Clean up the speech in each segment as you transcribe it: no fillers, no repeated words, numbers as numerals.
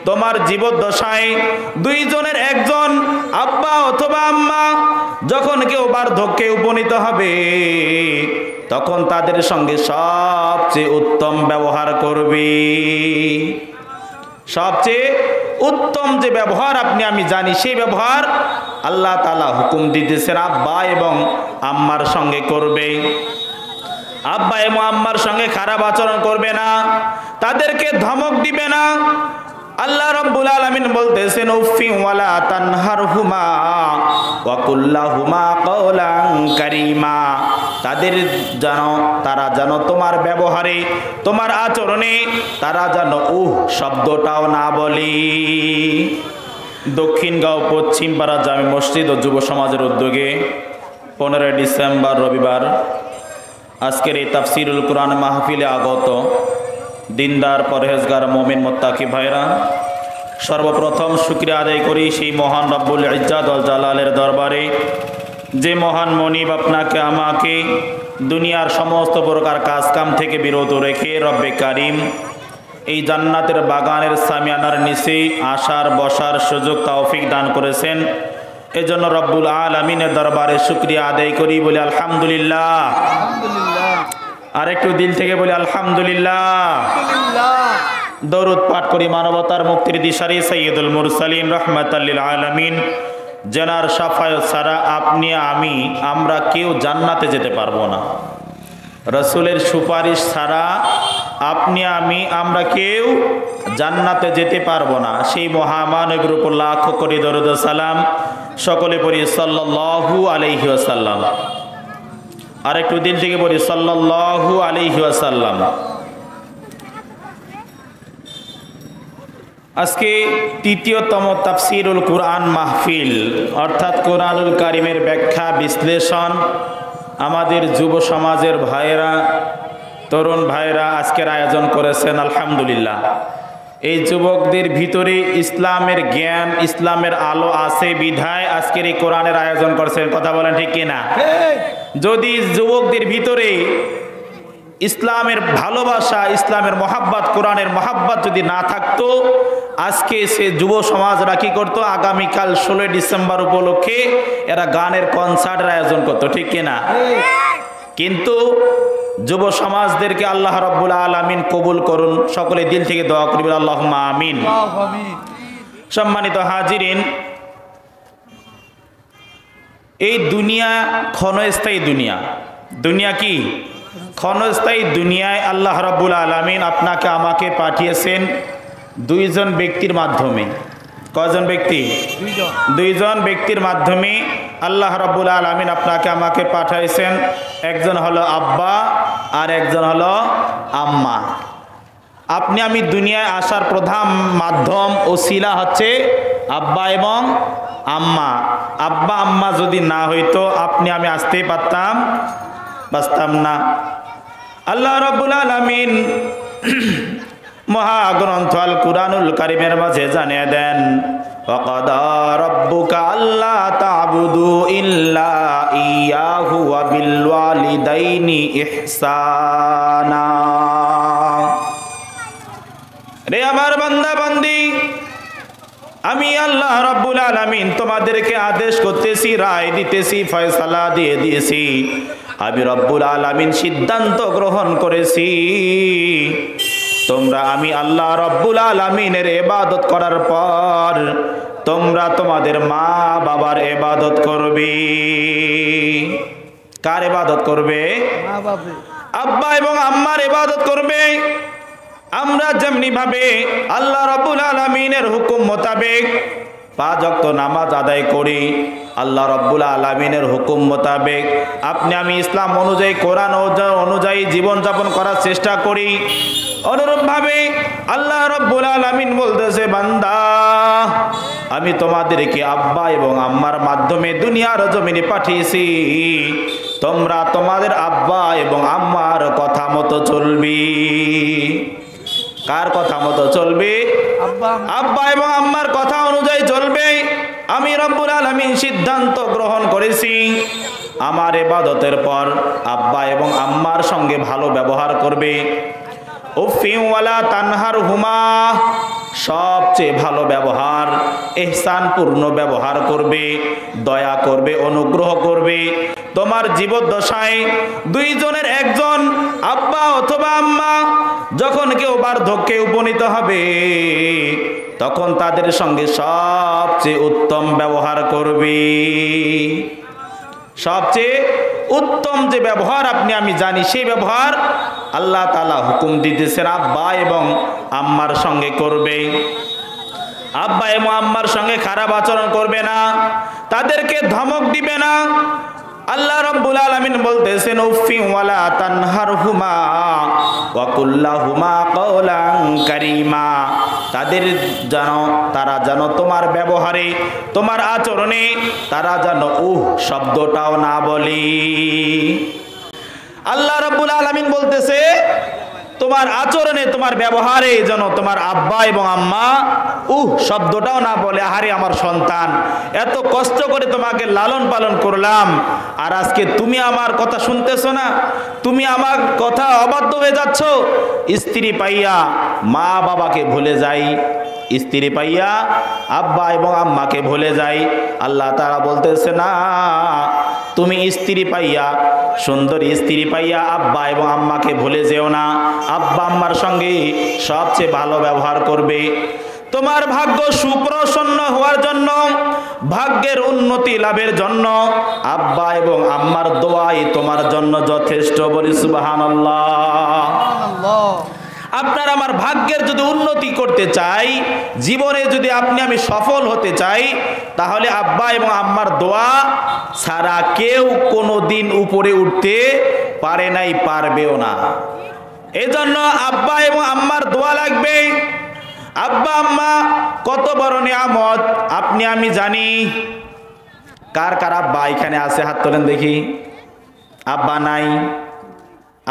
তোমার জীবদ্দশায় দুইজনের একজন আব্বা অথবা আম্মা যখন কেউ বার্ধক্যে উপনীত হবে তখন তাদের সঙ্গে সবচেয়ে উত্তম ব্যবহার করবে। সবচেয়ে উত্তম যে ব্যবহার আপনি আমি জানি সেই ব্যবহার আল্লাহ তাআলা হুকুম দিতেছেন আব্বা এবং আম্মার সঙ্গে করবে। আব্বা এবং আম্মার সঙ্গে খারাপ আচরণ করবে না, তাদেরকে ধমক দিবে না। আল্লাহ রাব্বুল আলামিন বলতেছেন উফি ওয়ালা তানহারহুমা ওয়া কুল্লাহুমা কাওলান কারীমা। তারা যেন তোমার ব্যবহারে তোমার আচরণে তারা যেন শব্দটাও না বলে। দক্ষিণগাঁও পশ্চিমপাড়া জামে মসজিদ ও যুব সমাজের উদ্যোগে 15 ডিসেম্বর রবিবার আজকের এই তাফসিরুল কোরআন মাহফিলে আগত দিনদার পরহেজগার মুমিন মুত্তাকি ভাইরা, সর্বপ্রথম শুকরিয়া আদায় করি সেই মহান রব্বুল ইজ্জাত ওয়াল জালালের দরবারে যে মহান মনিব আপনাকে আমাকে দুনিয়ার সমস্ত প্রকার কাজকাম থেকে বিরত রেখে রব্বে কারিম এই জান্নাতের বাগানের সামিয়ানার নিচে আসার বসার সুযোগ তৌফিক দান করেছেন। এজন্য রব্বুল আলামিনের দরবারে শুকরিয়া আদায় করি, বলি আলহামদুলিল্লাহ। আর একটু দিল থেকে বলি আলহামদুলিল্লাহ। দরুদ পাঠ করি মানবতার মুক্তির দিশারি সাইয়্যিদুল মুরসালিন রাহমাতাল লিল আলামিন, যেনার শাফায়াত ছাড়া আপনি আমরা কেউ জান্নাতে যেতে পারবো না। রাসূলের সুপারিশ ছাড়া আপনি আমরা কেউ জান্নাতে যেতে পারবো না। সেই মহামানবের উপর লাখ কোটি দরুদ ও সালাম, সকলে পড়ি সাল্লাল্লাহু আলাইহি ওয়াসাল্লাম। আর একটু দিল থেকে বলি সাল্লাল্লাহু আলাইহি ওয়াসাল্লাম। আজকে তৃতীয়তম তাফসিরুল কোরআন মাহফিল, অর্থাৎ কোরআনুল কারিমের ব্যাখ্যা বিশ্লেষণ আমাদের যুব সমাজের ভাইয়েরা, তরুণ ভাইয়েরা আজকের আয়োজন করেছেন। আলহামদুলিল্লাহ, এই যুবকদের ভিতরে ইসলামের জ্ঞান, ইসলামের আলো আছে বিধায় আজকের এই কোরআনের আয়োজন করেছেন। কথা বলেন ঠিক কিনা? যদি যুবকদের ভিতরে ইসলামের ভালোবাসা, ইসলামের মহাব্বত, কোরআনের মহাব্বত যদি না থাকতো আজকে সে যুব সমাজরা কি করতো? আগামীকাল 16 ডিসেম্বর উপলক্ষে এরা গানের কনসার্টের আয়োজন করতো, ঠিক কিনা? কিন্তু যুব সমাজদেরকে আল্লাহ রাব্বুল আলামিন কবুল করুন। সকলে দিল থেকে দোয়া করবেন আল্লাহুম্মা আমিন। সম্মানিত হাজিরিন, এই দুনিয়া ক্ষণস্থায়ী দুনিয়া। দুনিয়া কি? ক্ষণস্থায়ী দুনিয়ায় আল্লাহ রাব্বুল আলামিন আপনাকে আমাকে পাঠিয়েছেন দুইজন ব্যক্তির মাধ্যমে। কয়জন ব্যক্তি? দুইজন ব্যক্তির মাধ্যমে আল্লাহ রাব্বুল আলামিন আপনাকে আমাকে পাঠাইছেন। একজন হলো আব্বা আর একজন হলো আম্মা। আপনি আমি দুনিয়ায় আসার প্রধান মাধ্যম ওসিলা হচ্ছে আব্বা এবং আম্মা। আব্বা আম্মা যদি না হইতো আপনি আমি আসতেই বাঁচতাম না। আল্লাহ রাব্বুল আলামিন মহাগ্রন্থ আল কুরআনুল কারীমের মাঝে জানিয়ে দেন, ওয়াকাদা রাব্বুকা আল্লা তা'বুদু ইল্লা ইয়াহু ওয়া বিল ওয়ালিদাইনি ইহসানা। রে আমার বান্দা বান্দি, আমি আল্লাহ রাব্বুল আলামিন তোমাদেরকে আদেশ করতেছি, রায় দিতেছি, ফয়সালা দিয়ে দিয়েছি। আমি রব্বুল আলামিন সিদ্ধান্ত গ্রহণ করেছি, তোমরা আমি আল্লাহ রব্বুল আলামিনের ইবাদত করার পর তোমরা তোমাদের মা বাবার ইবাদত করবে। কার ইবাদত করবে? আব্বা এবং আম্মার ইবাদত করবে। আমরা যেমনি ভাবে আল্লাহ রাব্বুল আলামিনের হুকুম মোতাবেক 5 ওয়াক্ত নামাজ আদায় করি, আল্লাহ রাব্বুল আলামিনের হুকুম মোতাবেক আপনি আমি ইসলাম অনুযায়ী, কোরআন অনুযায়ী জীবনযাপন করার চেষ্টা করি, অনুরূপভাবে আল্লাহ রাব্বুল আলামিন বলতেছে, বান্দা আমি তোমাদেরকে আব্বা এবং আম্মার মাধ্যমে দুনিয়ার জমিনে পাঠিয়েছি, তোমরা তোমাদের আব্বা এবং আম্মার কথা মতো চলবি। কার কথা মতো চলবে? আব্বা এবং আম্মার কথা অনুযায়ী চলবে। আমি রব্বুল আলামিন সিদ্ধান্ত গ্রহণ করেছি, আমার ইবাদতের পর আব্বা এবং আম্মার সঙ্গে ভালো ব্যবহার করবে। উফি ওয়ালা তানহারহুমা, সবচেয়ে ভালো ব্যবহার, ইহসানপূর্ণ ব্যবহার করবে, দয়া করবে, অনুগ্রহ করবে। তোমার জীবদ্দশায় দুইজনের একজন আব্বা অথবা আম্মা যখন কেউ বার্ধক্যে উপনীত হবে তখন তাদের সঙ্গে সবচেয়ে উত্তম ব্যবহার করবে। সবচেয়ে উত্তম যে ব্যবহার আপনি আমি জানি সেই ব্যবহার আল্লাহ তাআলা হুকুম দিতেছেন আব্বা এবং আম্মার সঙ্গে করবে। আব্বা এবং আম্মার সঙ্গে খারাপ আচরণ করবে না, তাদেরকে ধমক দিবে না। আল্লাহ রাব্বুল আলামিন বলতেছেন উফি ওয়ালা তানহারহুমা ওয়া কুল্লাহুমা কাওলান কারীমা। তাদের তারা যেন তোমার ব্যবহারে, তোমার আচরণে তারা যেন শব্দটাও না বলে। আল্লাহ রাব্বুল আলামিন বলতেছে তোমার আচরণে, তোমার ব্যবহারে যেন তোমার আব্বা এবং আম্মা শব্দটাও না বলে। আহারে আমার সন্তান, এত কষ্ট করে তোমাকে লালন পালন করলাম, আর আজকে তুমি আমার কথা শুনতেছো না, তুমি আমার কথা অবাধ্য হয়ে যাচ্ছ। স্ত্রী পাইয়া মা বাবাকে ভুলে যাই, স্ত্রী পাইয়া আব্বা এবং আম্মাকে ভুলে যাই। আল্লাহ তাআলা বলতেছে না, তুমি স্ত্রী পাইয়া, সুন্দর স্ত্রী পাইয়া আব্বা এবং আম্মাকে ভুলে যেও না। আব্বা আম্মার সঙ্গে সবচেয়ে ভালো ব্যবহার করবে। তোমার ভাগ্য সুপ্রসন্ন হওয়ার জন্য, ভাগ্যের উন্নতি লাভের জন্য আব্বা এবং আম্মার দোয়াই তোমার জন্য যথেষ্ট। বলি সুবহানাল্লাহ। আপনার আমার ভাগ্যের যদি উন্নতি করতে চাই, জীবনে যদি আপনি আমি সফল হতে চাই, তাহলে আব্বা এবং আম্মার দোয়া ছাড়া কেউ কোনো দিন উপরে উঠতে পারে নাই, পারবেও না। এজন্য আব্বা এবং আম্মার দোয়া লাগবে। আব্বা আম্মা কত বড় নিয়ামত আপনি আমি জানি। কার কার আব্বা এখানে আছে হাত তোলেন দেখি। আব্বা নাই?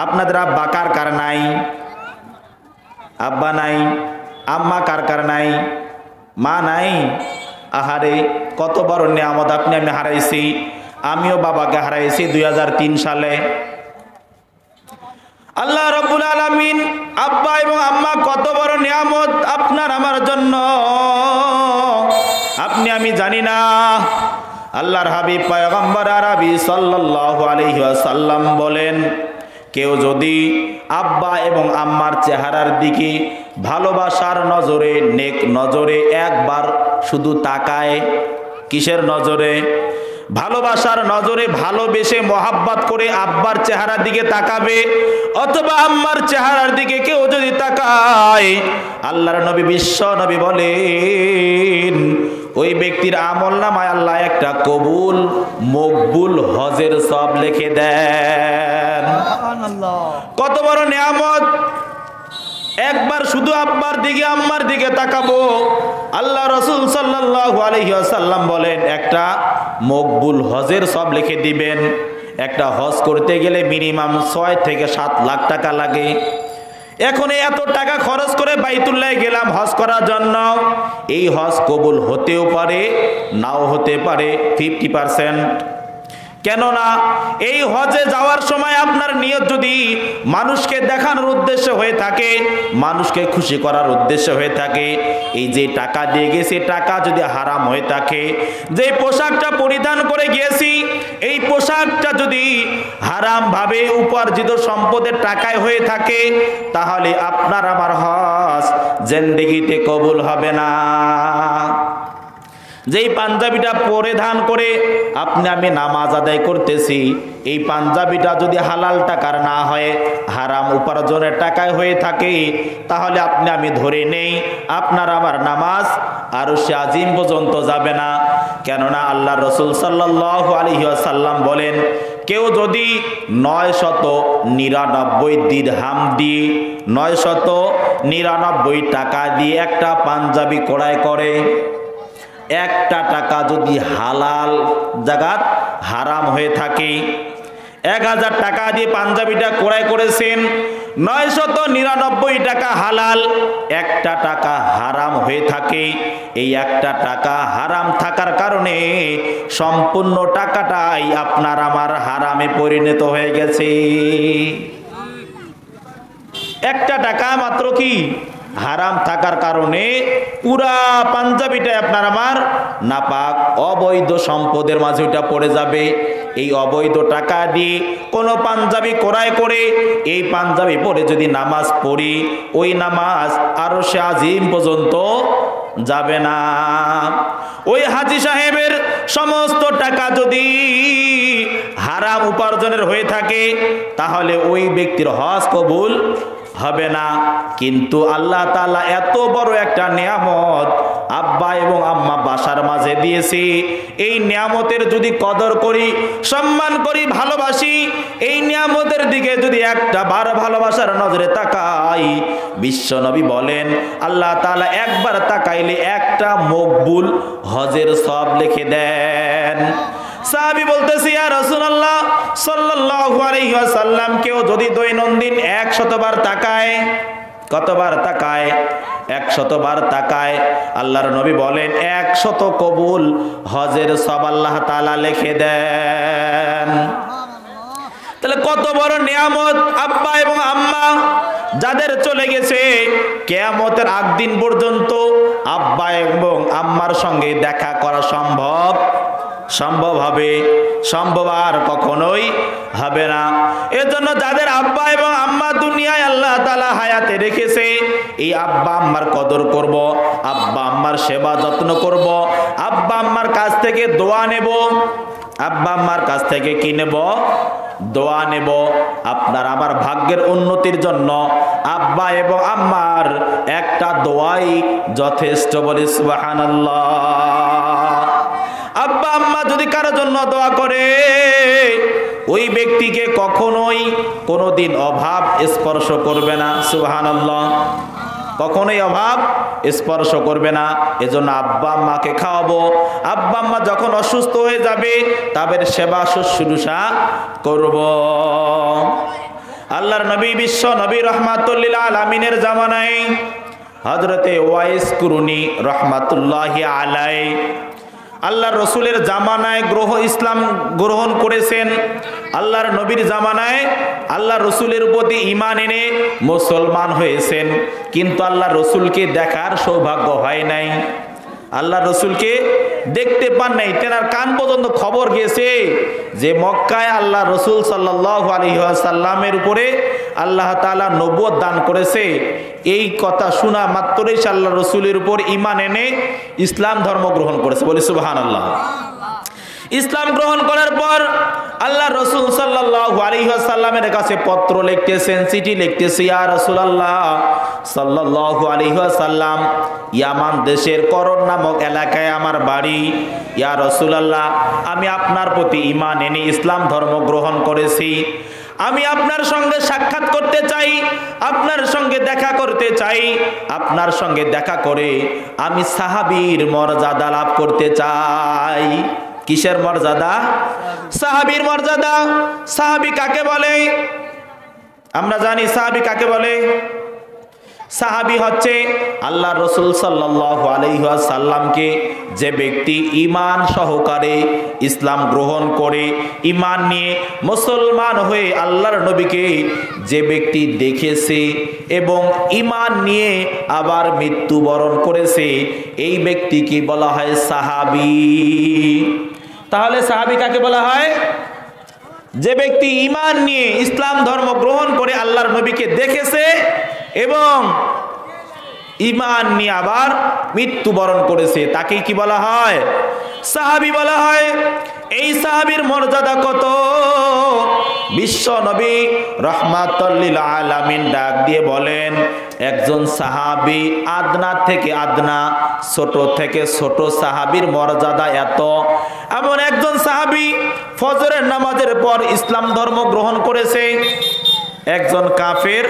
আপনাদের আব্বা কার কার নাই? আব্বা নাই। আম্মা কার কার নাই? মা নাই? আহারে কত বড় নিয়ামত আপনি আমি হারাইছি। আমিও বাবাকে হারাইছি 2003 সালে। আল্লাহ রাব্বুল আলামিন আব্বা এবং আম্মা কত বড় নিয়ামত আপনার আমার জন্য আপনি আমি জানি না। আল্লাহর হাবিব পয়গম্বর আরবি সাল্লাল্লাহু আলাইহি ওয়াসাল্লাম বলেন, কেউ যদি আব্বা এবং আম্মার চেহারার দিকে ভালোবাসার নজরে, নেক নজরে একবার শুধু তাকায়, কিসের নজরে? ভালোবাসার নজরে ভালোবেসে মহাব্বত করে আব্বার চেহারার দিকে তাকাবে অথবা আম্মার চেহারার দিকে কেউ যদি তাকায়, আল্লাহর নবী বিশ্ব নবী বলেন ওই ব্যক্তির আমলনামায় আল্লাহ একটা কবুল মকবুল হজের সব লিখে দেন। কত বড় নিয়ামত! একবার শুধু আব্বার দিকে আম্মার দিকে তাকাবো, আল্লাহ রাসূল সাল্লাল্লাহু আলাইহি ওয়াসাল্লাম বলেন একটা মকবুল হজের সব লিখে দিবেন। একটা হজ করতে গেলে মিনিমাম 6 থেকে 7 লাখ টাকা লাগে। এখন এত টাকা খরচ করে বাইতুল্লাহ গেলাম হজ করার জন্য, এই হজ কবুল হতেও পারে নাও হতে পারে 50%। কেননা এই হজে যাওয়ার সময় আপনার নিয়ত যদি মানুষকে দেখানোর উদ্দেশ্য হয়ে থাকে, মানুষকে খুশি করার উদ্দেশ্য হয়ে থাকে, এই যে টাকা দিয়ে গেছি টাকা যদি হারাম হয়ে থাকে, যে পোশাকটা পরিধান করে গিয়েছি এই পোশাকটা যদি হারাম ভাবে উপার্জিত সম্পদের টাকায় হয়ে থাকে, তাহলে আপনার আমার হজ জিন্দেগিতে কবুল হবে না। যেই পাঞ্জাবিটা পরিধান করে আপনি আমি নামাজ আদায় করতেছি, এই পাঞ্জাবিটা যদি হালাল টাকার না হয় হারাম উপার্জনের টাকায় হয়ে থাকে, তাহলে আপনি আমি ধরে নেই আপনার আমার নামাজ আরশে আজিম পর্যন্ত যাবে না। কেননা আল্লাহ রাসূল সাল্লাল্লাহু আলাইহি ওয়াসাল্লাম বলেন, কেউ যদি 999 দিরহাম দিয়ে 999 টাকা দিয়ে একটা পাঞ্জাবি ক্রয় করে, একটা টাকা যদি হালাল জায়গাত হারাম হয়ে থাকে, 1000 টাকা দিয়ে পাঞ্জাবিটা ক্রয় করেছেন, 999 টাকা হালাল, একটা টাকা হারাম হয়ে থাকে, এই একটা টাকা হারাম থাকার কারণে সম্পূর্ণ টাকাটাই আপনার আমার হারামে পরিণত হয়ে গেছে। একটা টাকা মাত্র কি হারাম থাকার কারণে পুরা পাঞ্জাবিটা আপনার আমার নাপাক, অবৈধ সম্পদের মাঝে ওইটা পড়ে যাবে। এই অবৈধ টাকা দিয়ে কোনো পাঞ্জাবি ক্রয় করে এই পাঞ্জাবি পরে যদি নামাজ পড়ি, ওই নামাজ আরশে আজিম পর্যন্ত যাবে না। ওই হাজী সাহেবের সমস্ত টাকা যদি হারাম উপার্জনের হয়ে থাকে তাহলে ওই ব্যক্তির হজ কবুল হবে না। কিন্তু আল্লাহ তাআলা এত বড় একটা নিয়ামত আব্বা এবং আম্মা বাসার মাঝে দিয়েছি, এই নিয়ামতের যদি কদর করি, সম্মান করি, ভালোবাসি, এই নিয়ামতের দিকে যদি একটা বার ভালোবাসার নজরে তাকাই, বিশ্ব নবী বলেন আল্লাহ তাআলা একবার তাকাইলে একটা মকবুল হজের সওয়াব লিখে দেন। সাহাবী বলতেছি, ইয়া রাসূলুল্লাহ সাল্লাল্লাহু আলাইহি ওয়াসাল্লাম, কেউ যদি দৈনন্দিন 100 বার তাকায়, কতবার তাকায়? 100 বার তাকায়। আল্লাহর নবী বলেন 100 কবুল হজের সওয়াব আল্লাহ তাআলা লিখে দেন। তাহলে কত বড় নিয়ামত আব্বা এবং আম্মা যাদের চলে গেছে, কিয়ামতের আগ দিন পর্যন্ত আব্বা এবং আম্মার সঙ্গে দেখা করা সম্ভব হবে? সম্ভব আর কখনোই হবে না। এজন্য যাদের আব্বা এবং আম্মা দুনিয়ায় আল্লাহ তাআলা হায়াতে রেখেছে, এই আব্বা আম্মার কদর করব, আব্বা আম্মার সেবা যত্ন করব, আব্বা আম্মার কাছ থেকে দোয়া নেব। আব্বা আম্মার কাছ থেকে কি নেব? দোয়া নেব। আপনার আমার ভাগ্যের উন্নতির জন্য আব্বা এবং আম্মার একটা দোয়াই যথেষ্ট। বলি সুবহানাল্লাহ। আব্বা আম্মা যদি কারোর জন্য দোয়া করে, ওই ব্যক্তিকে কখনোই কোনোদিন অভাব স্পর্শ করবে না। সুবহানাল্লাহ। কখনোই অভাব স্পর্শ করবে না। এজন্য আব্বা আম্মাকে খাওয়াবো। আব্বা আম্মা যখন অসুস্থ হয়ে যাবে তাদের সেবা শুশ্রূষা করব। আল্লাহর নবী, বিশ্ব নবী রাহমাতুল লিল আলামিনের জামানায় হযরতে ওয়াইস কুরুনি রাহমাতুল্লাহি আলাইহি আল্লাহর রসুলের জামানায় ইসলাম গ্রহণ করেছেন। আল্লাহর নবীর জামানায় আল্লাহর রসুলের প্রতি ঈমান এনে মুসলমান হয়েছেন, কিন্তু আল্লাহর রসুলকে দেখার সৌভাগ্য হয় নাই। আল্লাহর রসুলকে দেখতে পান নাই। তেনার কান পর্যন্ত খবর গিয়েছে যে মক্কায় আল্লাহ রসুল সাল্লাল্লাহু আলাইহি ওয়াসাল্লামের উপরে আল্লাহ তাআলা নবুয়ত দান করেছে। এই কথা শোনা মাত্রই আল্লাহ রসুলের উপর ঈমান এনে ইসলাম ধর্ম গ্রহণ করেছে। বলি সুবহানাল্লাহ। ইসলাম গ্রহণ করার পর আল্লাহ রসুল সাল্লাল্লাহু আলাইহি ওয়াসাল্লামের কাছে পত্র লিখতেছেন, চিঠি লিখতেছে, ইয়া রাসূলুল্লাহ সাল্লাল্লাহু আলাইহি ওয়াসাল্লাম, ইয়ামান দেশের করণ নামক এলাকায় আমার বাড়ি। ইয়া রাসূলুল্লাহ, আমি আপনার প্রতি ঈমান এনে ইসলাম ধর্ম গ্রহণ করেছি। আমি আপনার সঙ্গে সাক্ষাৎ করতে চাই, আপনার সঙ্গে দেখা করতে চাই। আপনার সঙ্গে দেখা করে আমি সাহাবীর মর্যাদা লাভ করতে চাই। কিসের মর্যাদা? সাহাবীর মর্যাদা। সাহাবী কাকে বলে? আমরা জানি সাহাবী কাকে বলে। সাহাবী হচ্ছে আল্লাহ রসুল সাল্লাল্লাহু আলাইহি ওয়াসাল্লামকে যে ব্যক্তি ঈমান সহকারে ইসলাম গ্রহণ করে, ঈমান নিয়ে মুসলমান হয়ে আল্লাহর নবীকে যে ব্যক্তি দেখেছে এবং ঈমান নিয়ে আবার মৃত্যুবরণ করেছে, এই ব্যক্তিকে বলা হয় সাহাবী। তাহলে সাহাবী কাকে বলা হয়? যে ব্যক্তি ঈমান নিয়ে ইসলাম ধর্ম গ্রহণ করে আল্লাহর নবীকে দেখেছে এবং ঈমান নিয়ে আবার মৃত্যুবরণ করেছে, তাকে কি বলা হয়? সাহাবী বলা হয়। এই সাহাবীর মর্যাদা কত! বিশ্ব নবী রাহমাতুল লিল আলামিন ডাক দিয়ে বলেন, একজন সাহাবী আদনা থেকে আদনা, ছোট থেকে ছোট সাহাবীর মর্যাদা এত। এমন একজন সাহাবী ফজরের নামাজের পর ইসলাম ধর্ম গ্রহণ করেছে। একজন কাফের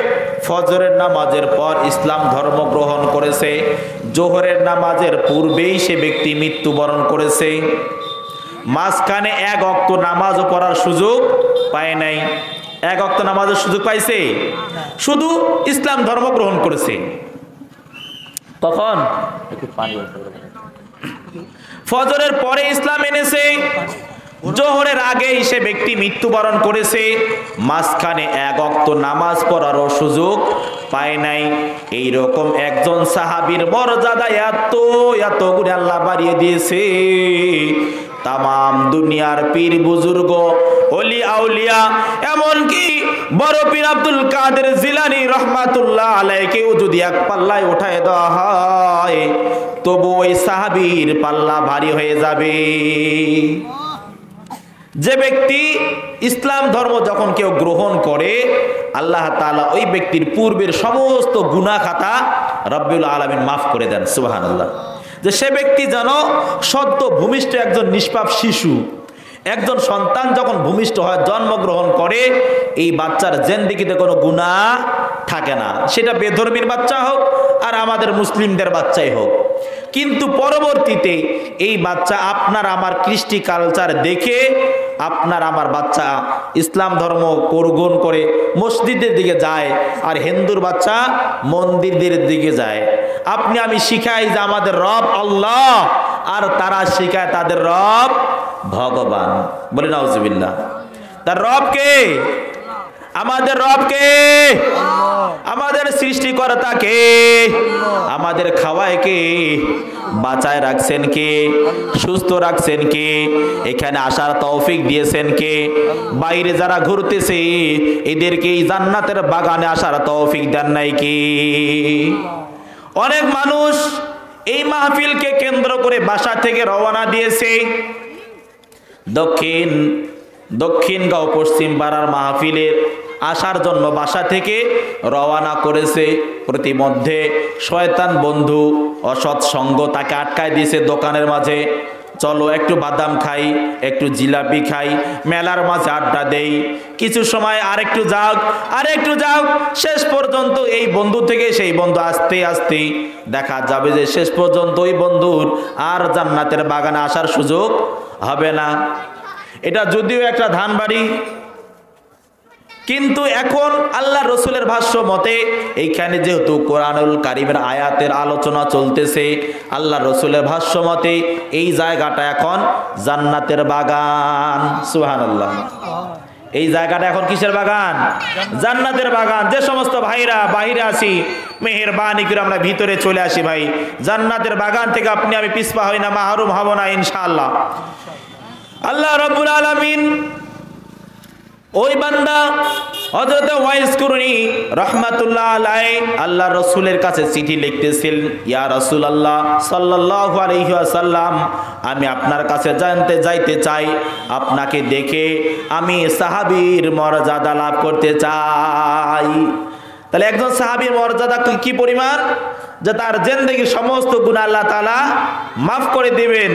ফজরের নামাজের পর ইসলাম ধর্ম গ্রহণ করেছে। জোহরের নামাজের পূর্বেই সে ব্যক্তি মৃত্যুবরণ করেছে। মাঝখানে এক ওয়াক্ত নামাজ পড়ার সুযোগ পায় নাই। এক ওয়াক্ত নামাজের সুযোগ পাইছে? শুধু ইসলাম ধর্ম গ্রহণ করেছে। কখন? ফজরের পরে ইসলাম এনেছে, জোহরের আগেই সে ব্যক্তি মৃত্যুবরণ করেছে। মাঝখানে এক ওয়াক্ত নামাজ পড়ারও সুযোগ পায় নাই। এই রকম একজন সাহাবীর মর্যাদা এত এত করে আল্লাহ বাড়িয়ে দিয়েছে, তাম দুনিয়ার পীর বুজুর্গ ওলি আউলিয়া এমনকি বড় পীর আব্দুল কাদের জিলানী রহমাতুল্লাহ আলাইহিকেও যদি এক পাল্লায় উঠায় দেওয়া হয় তবু ওই সাহাবীর পাল্লা ভারী হয়ে যাবে। যে ব্যক্তি ইসলাম ধর্ম যখন কেউ গ্রহণ করে আল্লাহ তাআলা ওই ব্যক্তির পূর্বের সমস্ত গুনাহ খাতা রব্বুল আলামিন মাফ করে দেন। সুবহানাল্লাহ। যে সে ব্যক্তি যেন সদ্য ভূমিষ্ঠ একজন নিষ্পাপ শিশু, একজন সন্তান যখন ভূমিষ্ঠ হয় জন্মগ্রহণ করে এই বাচ্চার জিন্দেগিতে কোনো গুনাহ থাকে না, সেটা বেধর্মীর বাচ্চা হোক আর আমাদের মুসলিমদের বাচ্চাই হোক। কিন্তু পরবর্তীতে এই বাচ্চা আপনার আমার কৃষ্টি কালচার দেখে আপনার আমার বাচ্চা ইসলাম ধর্ম গ্রহণ করে মসজিদের দিকে যায় আর হিন্দুর বাচ্চা মন্দিরদের দিকে যায়। আপনি আমি শিখাই যে আমাদের রব আল্লাহ আর তারা শিখায় তাদের রব ভগবান। বলি নাউজুবিল্লাহ। তার রব কে? আমাদের রব কে? আমাদের সৃষ্টিকর্তা কে? আমাদের খাওয়ায় কে? বাঁচায় রাখছেন কে? সুস্থ রাখছেন কে? এখানে আসার তৌফিক দিয়েছেন কে? বাইরে যারা ঘুরতেছে এদেরকে এই জান্নাতের বাগানে আসার তৌফিক দেন নাই কে? অনেক মানুষ এই মাহফিলকে কেন্দ্র করে বাসা থেকে রওনা দিয়েছে, দক্ষিণগাঁও পশ্চিম পাড়ার মাহফিলের আসার জন্য বাসা থেকে রওনা করেছে। প্রতিমধ্যে শয়তান বন্ধু অসৎ সঙ্গ তাকে আটকায় দিয়েছে দোকানের মাঝে, চলো একটু বাদাম খাই, একটু জিলাপি খাই, মেলার মাঝে আড্ডা দেই, কিছু সময় আরেকটু যাও আরেকটু যাও, শেষ পর্যন্ত এই বন্ধু থেকে সেই বন্ধু আস্তে আস্তে দেখা যাবে যে শেষ পর্যন্ত ওই বন্ধুর আর জান্নাতের বাগানে আসার সুযোগ হবে না। এটা যদিও একটা ধানবাড়ি, কিন্তু এখন আল্লাহ রসুলের ভাষ্য মতে এইখানে যেহেতু কোরআনুল কারীমের আয়াতের আলোচনা চলতেছে, আল্লাহ রসুলের ভাষ্য মতে এই জায়গাটা এখন জান্নাতের বাগান। সুবহানাল্লাহ। এই জায়গাটা এখন কিসের বাগান? জান্নাতের বাগান। যে সমস্ত ভাইরা বাইরে আছি মেহেরবানি করে আমরা ভিতরে চলে আসি ভাই, জান্নাতের বাগান থেকে আপনি আমি পিছপা হই না, মাহরুম হব না ইনশাআল্লাহ। আল্লাহ রাব্বুল আলামিন ওই বান্দা হযরত ওয়াইস কুরনি রাহমাতুল্লাহ আলাইহি আল্লাহ রাসূলের কাছে চিঠি লিখতেছিল, ইয়া রাসূলুল্লাহ সাল্লাল্লাহু আলাইহি ওয়াসাল্লাম, আমি আপনার কাছে জানতে যাইতে চাই, আপনাকে দেখে আমি সাহাবীর মর্যাদা লাভ করতে চাই। তাহলে একজন সাহাবীর মর্যাদা কি পরিমাণ, যে তার জিন্দেগীর সমস্ত গুনাহ আল্লাহ তাআলা মাফ করে দিবেন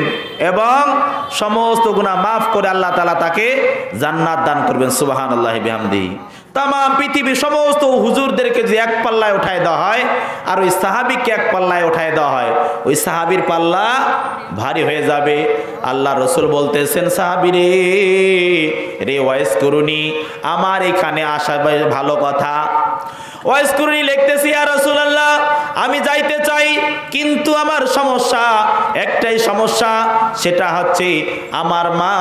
এবং সমস্ত গুনাহ মাফ করে আল্লাহ তাআলা তাকে জান্নাত দান করবেন। সুবহানাল্লাহি বিহামদিহি। তাম পৃথিবীর সমস্ত হুজুরদেরকে যে এক পাল্লায় উঠায় দেওয়া হয় আর ওই সাহাবীকে এক পাল্লায় উঠায় দেওয়া হয়, ওই সাহাবীর পাল্লা ভারী হয়ে যাবে। আল্লাহ রসুল বলতেছেন, সাহাবী রে রে ওয়াইস কুরনি, আমার এখানে আসা ভালো কথা। ওয়াইস কুরনি লিখতেছি, ইয়া রাসূলুল্লাহ আমি যাইতে চাই, কিন্তু আমার সমস্যা একটাই সমস্যা, সেটা হচ্ছে আমার মা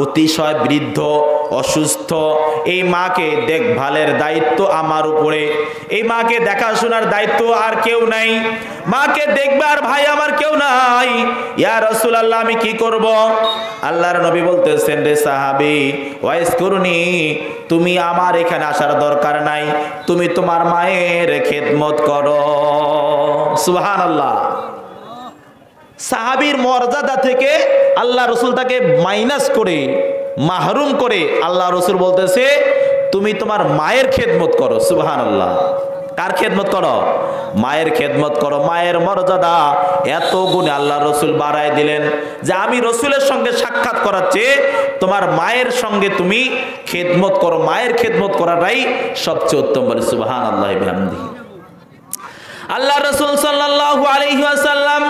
অতিশয় বৃদ্ধ অসুস্থ, এই মাকে দেখভালের দায়িত্ব আমার উপরে, এই মাকে দেখাশোনার দায়িত্ব আর কেউ নাই, মাকে দেখবার ভাই আমার কেউ নাই, ইয়া রাসূলুল্লাহ আমি কি করব? আল্লাহর নবী বলতেছেন, রে সাহাবী ওয়াইস কুরনি, তুমি আমার এখানে আসার দরকার নাই, তুমি তোমার মায়ের খেদমত করো। সুবহানাল্লাহ। সাহাবীর মর্যাদা থেকে আল্লাহ রসুল তাকে মাইনাস করে মাহরুম করে আল্লাহ রসুল বলতেছে, তুমি তোমার মায়ের খেদমত করো। সুবহানাল্লাহ। কার খেদমত করো? মায়ের খেদমত করো। মায়ের মর্যাদা এত গুণে আল্লাহ রসুল বাড়ায় দিলেন যে আমি রসুলের সঙ্গে সাক্ষাৎ করার চেয়ে তোমার মায়ের সঙ্গে তুমি খেদমত করো, মায়ের খেদমত করাটাই সবচেয়ে উত্তম। বলে সুবহানাল্লাহি বিহামদিহি। আল্লাহ রাসূল সাল্লাল্লাহু আলাইহি ওয়াসাল্লাম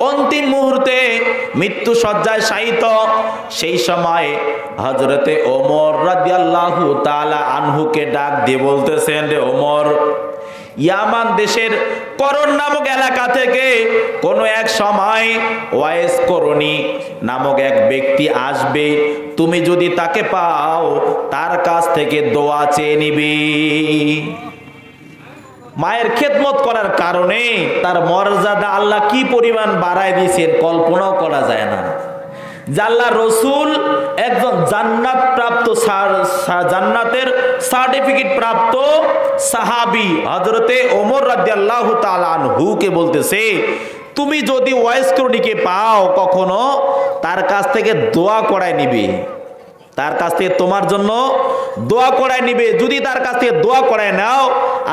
অন্তিম মুহূর্তে মৃত্যু শয্যায় শায়িত, সেই সময় হযরতে ওমর রাদিয়াল্লাহু তাআলা আনহুকে ডাক দিয়ে বলতেছেন, রে ওমর, ইয়ামান দেশের করন নামক এলাকা থেকে কোনো এক সময় ওয়াইস করনি নামক এক ব্যক্তি আসবে, তুমি যদি তাকে পাও তার কাছ থেকে দোয়া চেয়ে নিবি। মায়ের খেদমত করার কারণে তার মর্যাদা আল্লাহ কি পরিমাণ বাড়ায় দিয়েছেন কল্পনাও করা যায় না। আল্লাহ রসুল একজন জান্নাত প্রাপ্ত জান্নাতের সার্টিফিকেট প্রাপ্ত সাহাবী হযরতে ওমর রাদিয়াল্লাহু তাআলা আনহুকে বলতেছে, তুমি যদি ওয়াইস করণীকে পাও কখনো তার কাছ থেকে দোয়া করায় নিবে, তার কাছ থেকে তোমার জন্য দোয়া করায় নিবে। যদি তার কাছ থেকে দোয়া করায় নাও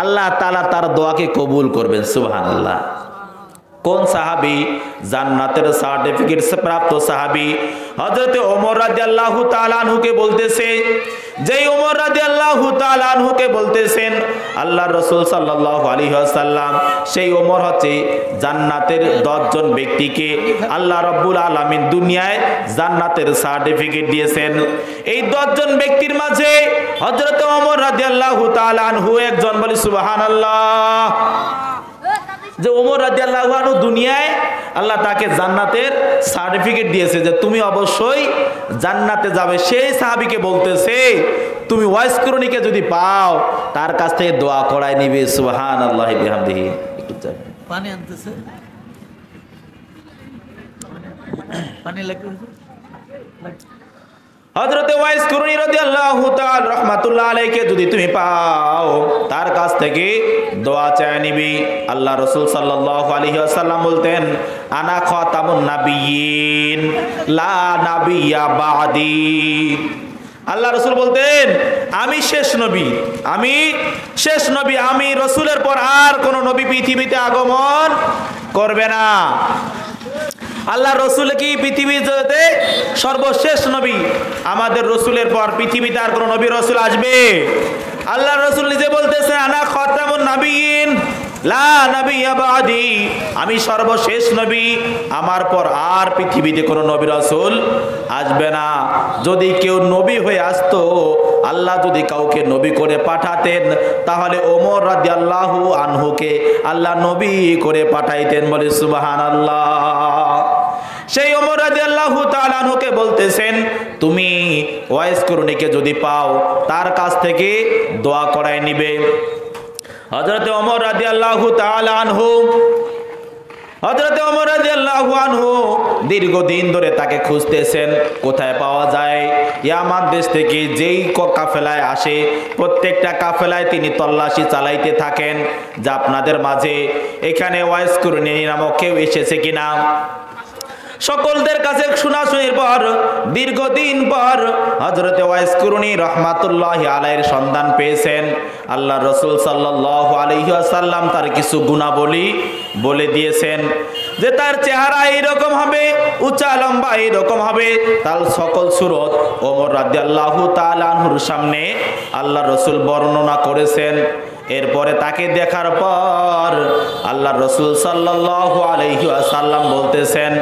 আল্লাহ তাআলা তার দোয়াকে কবুল করবেন। সুবহানাল্লাহ। কোন সাহাবী? জান্নাতের সার্টিফিকেট প্রাপ্ত সাহাবী হযরতে ওমর রাদিয়াল্লাহু তাআলা আনহুকে বলতেছে, যেই ওমর রাদিয়াল্লাহু তাআলা আনহুকে বলতেছেন আল্লাহর রাসূল সাল্লাল্লাহু আলাইহি ওয়াসাল্লাম, সেই ওমর হচ্ছে জান্নাতের 10 জন ব্যক্তিকে আল্লাহ রাব্বুল আলামিন দুনিয়ায় জান্নাতের সার্টিফিকেট দিয়েছেন। এই 10 জন ব্যক্তির মাঝে হযরতে ওমর রাদিয়াল্লাহু তাআলা আনহু একজন। বলি সুবহানাল্লাহ। যে ওমর রাদিয়াল্লাহু আনহু দুনিয়ায় আল্লাহ তাকে জান্নাতের সার্টিফিকেট দিয়েছে যে তুমি অবশ্যই জান্নাতে যাবে। সেই সাহাবীকে বলতেছে, তুমি ওয়াইস করণীকে যদি পাও তার কাছ থেকে দোয়া করায় নিবে। সুবহানাল্লাহি বিহামদিহি। একটু পানি আনতেছে, পানি লাগবে। হযরতে ওয়াইস করণী রাদিয়াল্লাহু তাআলা রাহমাতুল্লাহ আলাইহি যদি তুমি পাও তার কাছ থেকে দোয়া চায় নিবি। আল্লাহ রাসূল সাল্লাল্লাহু আলাইহি ওয়াসাল্লাম বলতেন, আনা খাতামুন নাবিয়্যিন লা নাবিয়্যা বাদি। আল্লাহ রাসূল বলতেন, আমি শেষ নবী, আমি শেষ নবী, আমি রাসূলের পর আর কোন নবী পৃথিবীতে আগমন করবে না। আল্লাহ রসুল কি পৃথিবীতে সর্বশেষ নবী? আমাদের রসুলের পর পৃথিবীতে আর কোন নবী রসুল আসবে? আল্লাহ রসুল নিজে বলতেছে, আনা খাতামুন নাবিয়্যিন লা নাবিয়্যা বাদি, আমি সর্বশেষ নবী, আমার পর আর পৃথিবীতে কোনো নবী রাসূল আসবে না। যদি কেউ নবী হয়ে আসতো, আল্লাহ যদি কাউকে নবী করে পাঠাতেন তাহলে ওমর রাদিয়াল্লাহু আনহুকে আল্লাহ নবী করে পাঠাইতেন। বলে সুবহানাল্লাহ। সেই ওমর রাদিয়াল্লাহু তাআলা আনহুকে বলতেছেন, তুমি ওয়াইস করণীকে যদি পাও তার কাছ থেকে দোয়া করায় নিবে। হযরতে ওমর রাদিয়াল্লাহু তাআলা আনহু, হযরতে ওমর রাদিয়াল্লাহু আনহু দীর্ঘদিন ধরে তাকে খুঁজতেছেন, কোথায় পাওয়া যায়। ইয়ামান দেশ থেকে যেই কাফেলায় আসে প্রত্যেকটা কাফেলায় তিনি তল্লাশি চালাইতে থাকেন যে আপনাদের মাঝে এখানে ওয়াইস করণী নামক কেউ এসেছে কিনা। সকলদের কাছে শোনাশুনির পর দীর্ঘদিন পর হযরতে ওয়াইস করণী রাহমাতুল্লাহি আলাইহির সন্ধান পেয়েছেন। আল্লাহ রাসূল সাল্লাল্লাহু আলাইহি ওয়াসাল্লাম তার কিছু গুণাবলী বলে দিয়েছেন যে তার চেহারা এইরকম হবে, উঁচা লম্বা এইরকম হবে। তার সকল সুরত ওমর রাদিয়াল্লাহু তাআলা আনহুর সামনে আল্লাহ রাসূল বর্ণনা করেছেন। এরপরে তাকে দেখার পর আল্লাহ রাসূল সাল্লাল্লাহু আলাইহি ওয়াসাল্লাম বলতেছেন,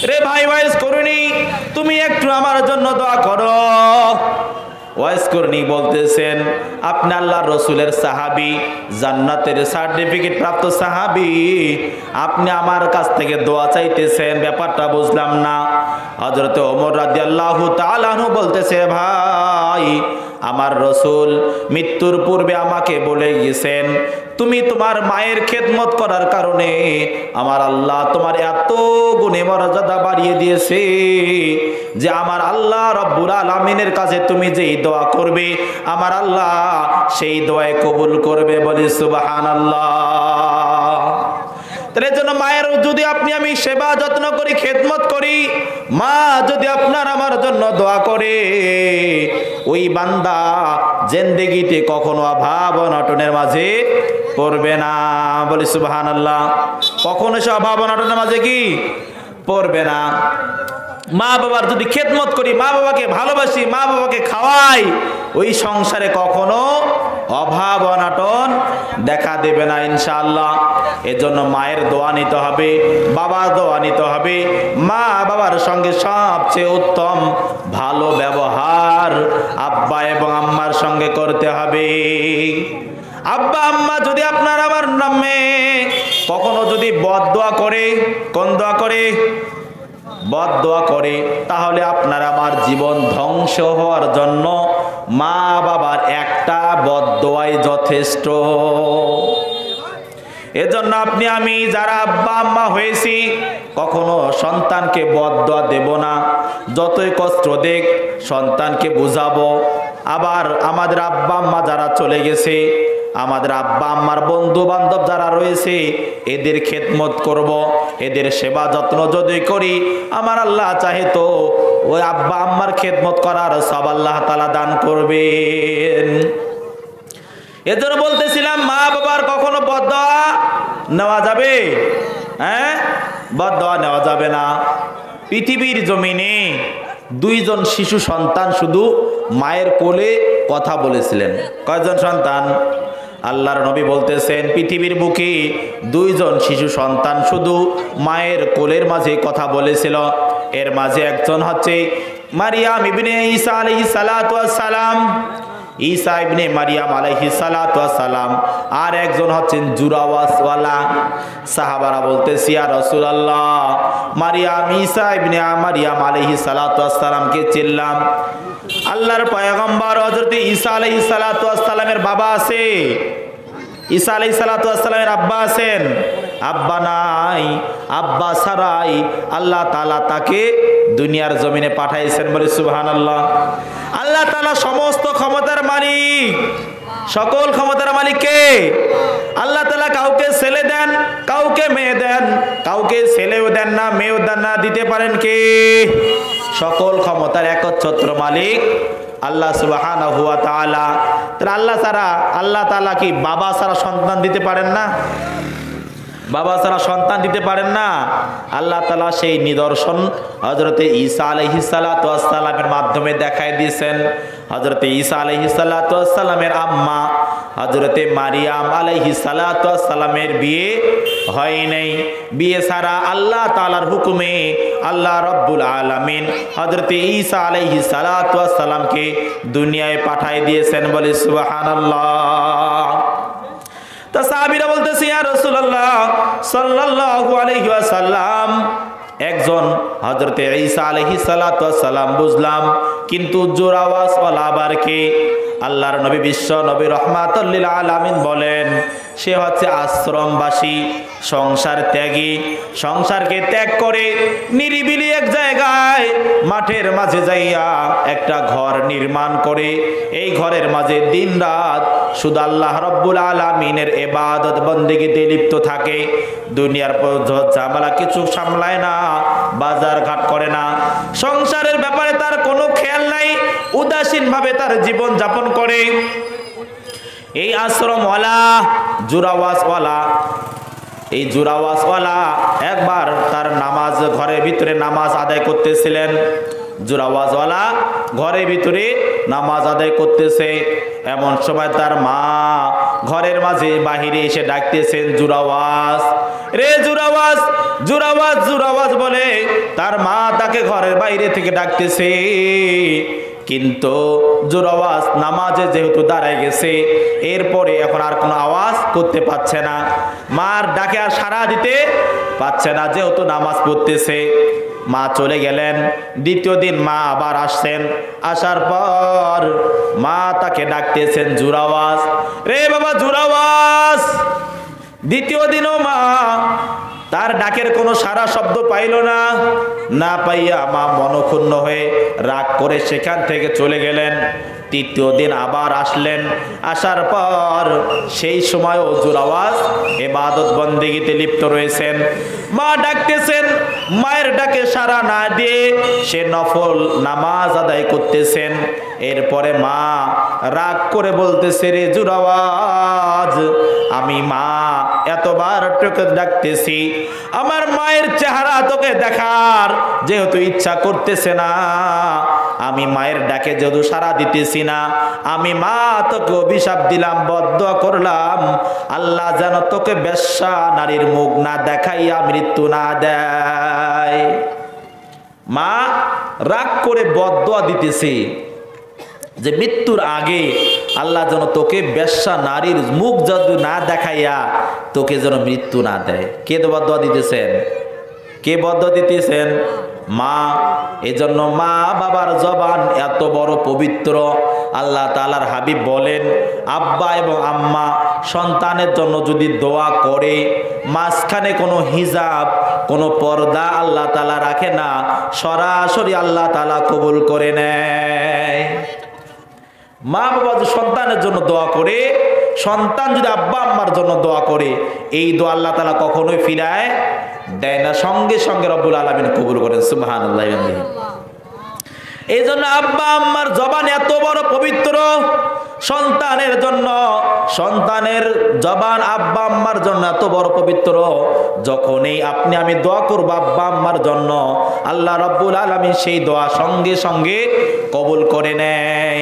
রে ভাই ওয়াইস করণী, তুমি একটু আমার জন্য দোয়া করো। ওয়াইস করণী বলতেছেন, আপনি আল্লাহ রসুলের সাহাবী, জান্নাতের সার্টিফিকেট প্রাপ্ত সাহাবী, আপনি আমার কাছ থেকে দোয়া চাইতেছেন, ব্যাপারটা বুঝলাম না। হযরতে ওমর রাদিয়াল্লাহু তাআলা আনহু বলতেছে, ভাই আমার রসুল মৃত্যুর পূর্বে আমাকে বলে গেছেন, তুমি তোমার মায়ের খেদমত করার কারণে আমার আল্লাহ তোমার এত গুণে মর্যাদা বাড়িয়ে দিয়েছে যে আমার আল্লাহ রব্বুল আলামিনের কাছে তুমি যেই দোয়া করবে আমার আল্লাহ সেই দোয়ায় কবুল করবে। বলি সুবহানাল্লাহ। তার জন্য মায়ের যদি আমি সেবা যত্ন করি, খেদমত করি, মা যদি আপনার আমার জন্য দোয়া করে, ওই বান্দা জিন্দেগিতে কখনো অভাব অনটনের মাঝে পড়বে না। বলি সুবহানাল্লাহ। কখনো সে অভাব অনটনের মাঝে কি পড়বে না। মা বাবার যদি খেদমত করি, মা বাবাকে ভালোবাসি, মা বাবাকে খাওয়াই, ওই সংসারে কখনো অভাব অনটন দেখা দেবে না ইনশাআল্লাহ। এজন্য মায়ের দোয়া নিতে হবে, বাবার দোয়া নিতে হবে। মা বাবার সঙ্গে সবচেয়ে উত্তম ভালো ব্যবহার আব্বা এবং আম্মার সঙ্গে করতে হবে। আব্বা আম্মা যদি আপনার আমার নামে কখনো যদি বদদোয়া করে, কোন দোয়া করে? বদদোয়া করে, তাহলে আপনার আমার জীবন ধ্বংস হওয়ার জন্য মা বাবার একটা বদদোয়াই যথেষ্ট। এজন্য আপনি আমি যারা আব্বা আম্মা হয়েছি কখনো সন্তানকে বদদোয়া দেব না। যতই কষ্ট দেখ সন্তানকে বুঝাবো। আবার আমাদের আব্বা আম্মা যারা চলে গেছে, আমাদের আব্বা আম্মার বন্ধু বান্ধব যারা রয়েছে, এদের খেদমত করব, এদের সেবা যত্ন যদি করি, আমার আল্লাহ চাহে তো ওই আব্বা আম্মার খেদমত করার সব আল্লাহ তাআলা দান করবেন। এজন্য বলতেছিলাম মা বাবার কখনো বদদোয়া নেওয়া যাবে? হ্যাঁ, বদদোয়া নেওয়া যাবে না। পৃথিবীর জমিনে 2 জন শিশু সন্তান শুধু মায়ের কোলে কথা বলেছিলেন। কয়জন সন্তান? আল্লাহর নবী বলতেছেন পৃথিবীর বুকে 2 জন শিশু সন্তান শুধু মায়ের কোলের মাঝে কথা বলেছিল। এর মাঝে একজন হচ্ছে মারিয়াম ইবনে ঈসা আলাইহিস সালাতু ওয়াস সালাম, ঈসা ইবনে মারিয়াম আলাইহিস সালাতু ওয়াস সালাম। আর একজন হচ্ছেন জুরাওয়াসওয়ালা। সাহাবারা বলতেছি ইয়া রাসূলুল্লাহ, মারিয়াম ঈসা ইবনে মারিয়াম আলাইহিস সালাতু ওয়াস সালামকে চিনলাম। আল্লাহর পয়গম্বর হযরত ঈসা আলাইহিস সালাতু ওয়াস সালামের বাবা আছে, ঈসা আলাইহিস সালাতু ওয়াস সালামের আব্বা আছেন? আব্বা নাই। আব্বা ছাড়াই আল্লাহ তাআলা তাকে দুনিয়ার জমিনে পাঠাইছেন। বলে সুবহানাল্লাহ। আল্লাহ তাআলা সমস্ত ক্ষমতার মালিক। সকল ক্ষমতার মালিক কে? আল্লাহ তাআলা কাউকে ছেলে দেন, কাউকে মেয়ে দেন, কাউকে ছেলেও দেন না, মেয়েও দেন না, দিতে পারেন কে? সকল ক্ষমতার একচ্ছত্র মালিক আল্লাহ সুবহানাহু ওয়া তাআলা। তাহলে আল্লাহ ছাড়া, আল্লাহ তাআলা কি বাবা ছাড়া সন্তান দিতে পারেন না? বাবা ছাড়া সন্তান দিতে পারেন না? আল্লাহ তাআলা সেই নিদর্শন হযরতে ঈসা আলাইহিস সালাতু ওয়াস সালামের মাধ্যমে দেখায় দিয়েছেন। হযরতে ঈসা আলাইহিস সালাতু ওয়াস সালামের আম্মা হযরতে মারিয়াম আলাইহিস সালাতু ওয়াস সালামের বিয়ে হয় নাই। বিয়ে ছাড়া আল্লাহ তাআলার হুকুমে আল্লাহ রাব্বুল আলামিন হযরতে ঈসা আলাইহিস সালাতু ওয়াস সালামকে দুনিয়ায় পাঠিয়ে দিয়েছেন। বলে সুবহানাল্লাহ। তা সাহাবীরা বলতেছে ইয়া রাসূলুল্লাহ সাল্লাল্লাহু আলাইহি ওয়াসাল্লাম, একজন হযরতে ঈসা আলাইহিস সালাতু ওয়াস সালাম বুঝলাম, কিন্তু জোরাওয়াসওয়ালা আবার কে? আল্লাহর নবী বিশ্ব নবী রাহমাতুল লিল আলামিন বলেন সে হচ্ছে আশ্রমবাসী, সংসার ত্যাগী। সংসারকে ত্যাগ করে নিরিবিলি এক জায়গায় মাঠের মাঝে যাইয়া একটা ঘর নির্মাণ করে এই ঘরের মাঝে দিনরাত শুধু আল্লাহ রাব্বুল আলামিনের ইবাদত বন্দেগীতে লিপ্ত থাকে। দুনিয়ার ঝামেলা কিছু সামলায় না, বাজার ঘাট করে না, সংসারের ব্যাপারে তার কোনো খেয়াল নাই, উদাসীন ভাবে তার জীবন যাপন করে। এই আশ্রমওয়ালা জুরাওয়াসওয়ালা, এই জুরাওয়াসওয়ালা একবার তার নামাজ ঘরের ভিতরে নামাজ আদায় করতেছিলেন। জুরাওয়াসওয়ালা ঘরের ভিতরে নামাজ আদায় করতেছে, এমন সময় তার মা ঘরের মাঝে বাহিরে এসে ডাকতেছেন জুরাওয়াস, রে জুরাওয়াস, জুরাওয়াস, জুরাওয়াস বলে তার মা তাকে ঘরের বাইরে থেকে ডাকতেছে। কিন্তু জোরাওয়াজ নামাজে যেহেতু দাঁড়ায় গেছে, এরপরে এখন আর কোনো আওয়াজ করতে পারছে না, মার ডাকে আর সাড়া দিতে পারছে না, যেহেতু নামাজ পড়তেছে। মা চলে গেলেন। দ্বিতীয় দিন মা আবার আসছেন, আসার পর মা তাকে ডাকতেছেন জোরাওয়াজ, রে বাবা জোরাওয়াজ। দ্বিতীয় দিনও মা তার ডাকের কোনো সারা শব্দ পাইল না। না পাইয়া মা মনক্ষুণ্ণ হয়ে রাগ করে সেখান থেকে চলে গেলেন। তৃতীয় দিন আবার আসলেন, আসার পর সেই সময়ও জোরাওয়াজ ইবাদত বন্দেগীতে লিপ্ত রয়েছেন। মা ডাকতেছেন, মায়ের ডাকে সাড়া না দিয়ে সে নফল নামাজ আদায় করতেছেন। এরপরে মা রাগ করে বলতেছে, রে জোরাওয়াজ, আমি মা এতবার তোকে ডাকতেছি, আমার মায়ের চেহারা তোকে দেখার যেহেতু ইচ্ছা করতেছে না, আমি মায়ের ডাকে যেহেতু সাড়া দিতেছি না, আমি মা তোকে অভিশাপ দিলাম, বদদোয়া করলাম, আল্লাহ যেন তোকে বেশ্যা নারীর মুখ না দেখাইয়া মৃত্যু না দেয়। মা রাগ করে বদদোয়া দিতেছে যে মৃত্যুর আগে আল্লাহ যেন তোকে বেশ্যা নারীর মুখ যদি না দেখাইয়া তোকে যেন মৃত্যু না দেয়। কে বদদোয়া দিতেছেন? কে বদদোয়া দিতেছেন? মা। এজন্য মা বাবার জবান এত বড় পবিত্র। আল্লাহ তাআলার হাবিব বলেন, আব্বা এবং আম্মা সন্তানের জন্য যদি দোয়া করে, মাঝখানে কোনো হিজাব, কোনো পর্দা আল্লাহ তাআলা রাখে না, সরাসরি আল্লাহ তাআলা কবুল করে নেয়। মা বাবা যদি সন্তানের জন্য দোয়া করে, সন্তান যদি আব্বা আম্মার জন্য দোয়া করে, এই দোয়া আল্লাহ তাআলা কখনোই ফিরায় দেয় না, সঙ্গে সঙ্গে রব্বুল আলামিন কবুল করেন। সুবহানাল্লাহ। এই জন্য আব্বা আম্মার জবান এত বড় পবিত্র সন্তানের জন্য, সন্তানের জবান আব্বা আম্মার জন্য এত বড় পবিত্র, যখনই আপনি আমি দোয়া করব আব্বা আম্মার জন্য, আল্লাহ রাব্বুল আলামিন সেই দোয়া সঙ্গে সঙ্গে কবুল করে নেয়।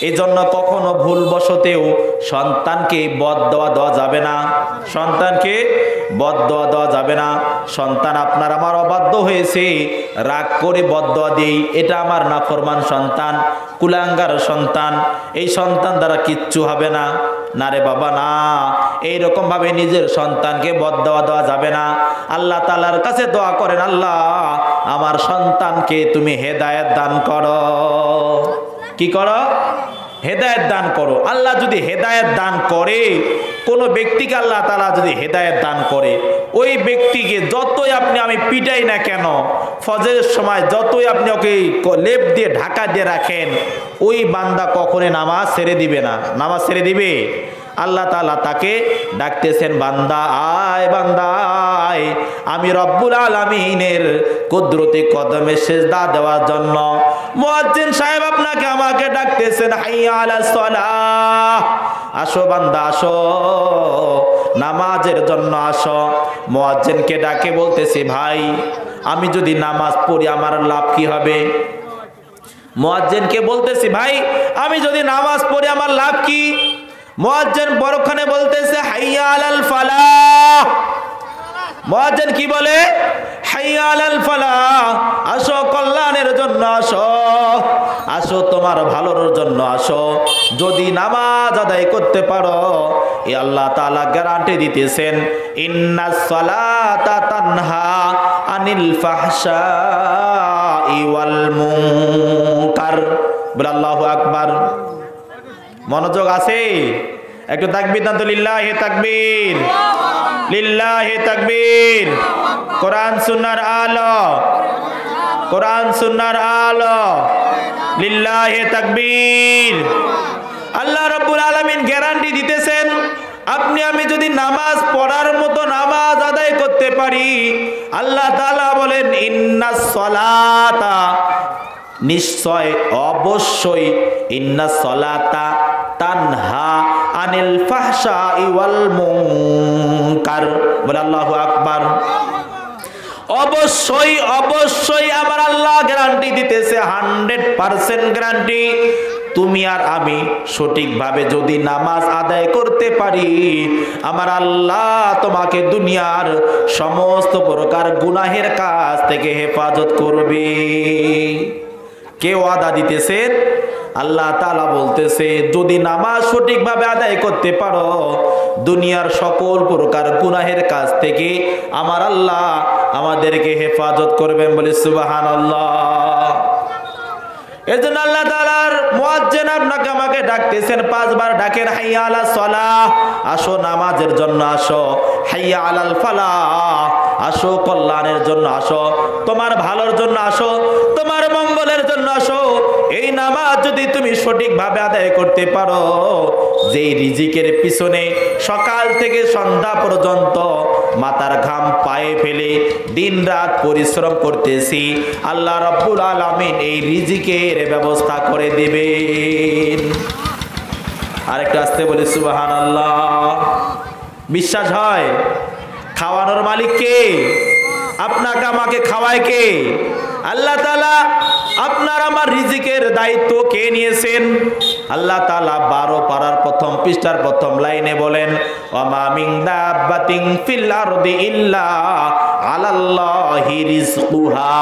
এই জন্য কখনো ভুলবশতেও সন্তানকে বদদোয়া দেওয়া যাবে না, সন্তানকে বদদোয়া দেওয়া যাবে না। সন্তান আপনার আমার অবাধ্য হয়েছে, রাগ করে বদদোয়া দেই, এটা আমার নাফরমান সন্তান, কুলাঙ্গার সন্তান, এই সন্তান দ্বারা কিচ্ছু হবে না। না রে বাবা না, এইরকম ভাবে নিজের সন্তানকে বদদোয়া দেওয়া যাবে না। আল্লাহ তাআলার কাছে দোয়া করেন, আল্লাহ আমার সন্তানকে তুমি হেদায়েত দান করো। কি করো? হেদায়েত দান করো। আল্লাহ যদি হেদায়েত দান করে, কোনো ব্যক্তিকে আল্লাহ তাআলা যদি হেদায়েত দান করে, ওই ব্যক্তিকে যতই আপনি আমি পিটাই না কেন, ফজরের সময় যতই আপনি ওকে লেপ দিয়ে ঢাকা দিয়ে রাখেন, ওই বান্দা কখনো নামাজ ছেড়ে দিবে না। নামাজ ছেড়ে দিবে? আল্লাহ তাআলা তাকে ডাকতেছেন, বান্দা আয়, বান্দা আয়, আমি রব্বুল আলামিনের কুদরতি কদমে সিজদা দেওয়ার জন্য। মুয়াজ্জিন সাহেব আপনাকে আমাকে ডাকতেছেন, হাইয়া আলাস সালাহ, আসো বান্দা আসো, নামাজের জন্য আসো। মুয়াজ্জিনকে ডাকে বলতেছি, ভাই আমি যদি নামাজ পড়ি আমার লাভ কি হবে? মুয়াজ্জিনকে বলতেছি, ভাই আমি যদি নামাজ পড়ি আমার লাভ কি? মুয়াজ্জিন পরক্ষণে বলতেছে, হাইয়া আলাল ফালাহ। মুয়াজ্জিন কি বলে? হাইয়া আলাল ফালাহ, আসো কল্যাণের জন্য আসো, আসো তোমার ভালোর জন্য আসো। যদি নামাজ আদায় করতে পারো, এ আল্লাহ তাআলা গ্যারান্টি দিতেছেন, ইন্নাস সালাতা তানহা আনিল ফাহশাই ওয়াল মুনকার। বলে আল্লাহু আকবার। মনোযোগ আছে? একটু তাকবীর দান তো, লিল্লাহি তাকবীর, লিল্লাহি তাকবীর। কোরআন সুন্নাহর আলো, কোরআন সুন্নাহর আলো, লিল্লাহি তাকবীর। আল্লাহ রাব্বুল আলামিন গ্যারান্টি দিতেছেন, আপনি আমি যদি নামাজ পড়ার মতো নামাজ আদায় করতে পারি, আল্লাহ তাআলা বলেন, ইন্নাস সালাতা, নিশ্চয় অবশ্যই, ইন্নাস সালাতা তানহা আনিল ফাহশাই ওয়াল মুনকার। বলে আল্লাহু আকবার। অবশ্যই অবশ্যই আমার আল্লাহ গ্যারান্টি দিতেছে, 100% গ্যারান্টি। তুমি আর আমি সঠিকভাবে যদি নামাজ আদায় করতে পারি, আমার আল্লাহ তোমাকে দুনিয়ার সমস্ত প্রকার গুনাহের কাজ থেকে হেফাজত করবে। কে ওয়াদা দিতেছেন? আল্লাহ তাআলা বলতেছে, যদি নামাজ সঠিকভাবে আদায় করতে পারো, দুনিয়ার সকল প্রকার গুনাহের কাজ থেকে আমার আল্লাহ আমাদেরকে হেফাজত করবেন। বলে সুবহানাল্লাহ। এজন্য আল্লাহ তাআলার মুয়াজ্জিন আপনাকে আমাকে ডাকতেছেন, 5 বার ডাকেন, হাইয়া আলাস সালাহ, আসো নামাজের জন্য আসো, হাইয়া আলাল ফালাহ, আসো কল্যাণের জন্য আসো, তোমার ভালোর জন্য আসো, তোমার মঙ্গলের জন্য আসো। এই নামাজ যদি তুমি সঠিকভাবে আদায় করতে পারো, যেই রিজিকের পিছনে সকাল থেকে সন্ধ্যা পর্যন্ত মাথার ঘাম পায়ে ফেলে দিনরাত পরিশ্রম করতেছি, আল্লাহ রাব্বুল আলামিন এই রিজিকের ব্যবস্থা করে দিবেন। আরেকটু আসতে বলি সুবহানাল্লাহ। বিশ্বাস হয়? খাওয়ানোর মালিক কে? আপনাকে আমাকে খাওয়ায় কে? আল্লাহ তাআলা। আপনার আমার রিজিকের দায়িত্ব কে নিয়েছেন? আল্লাহ তাআলা 12 পারার প্রথম পৃষ্ঠার প্রথম লাইনে বলেন, ওয়ামা মিন দাব্বাতিন ফিল আরদি ইল্লা আলাল্লাহি রিজকুহা।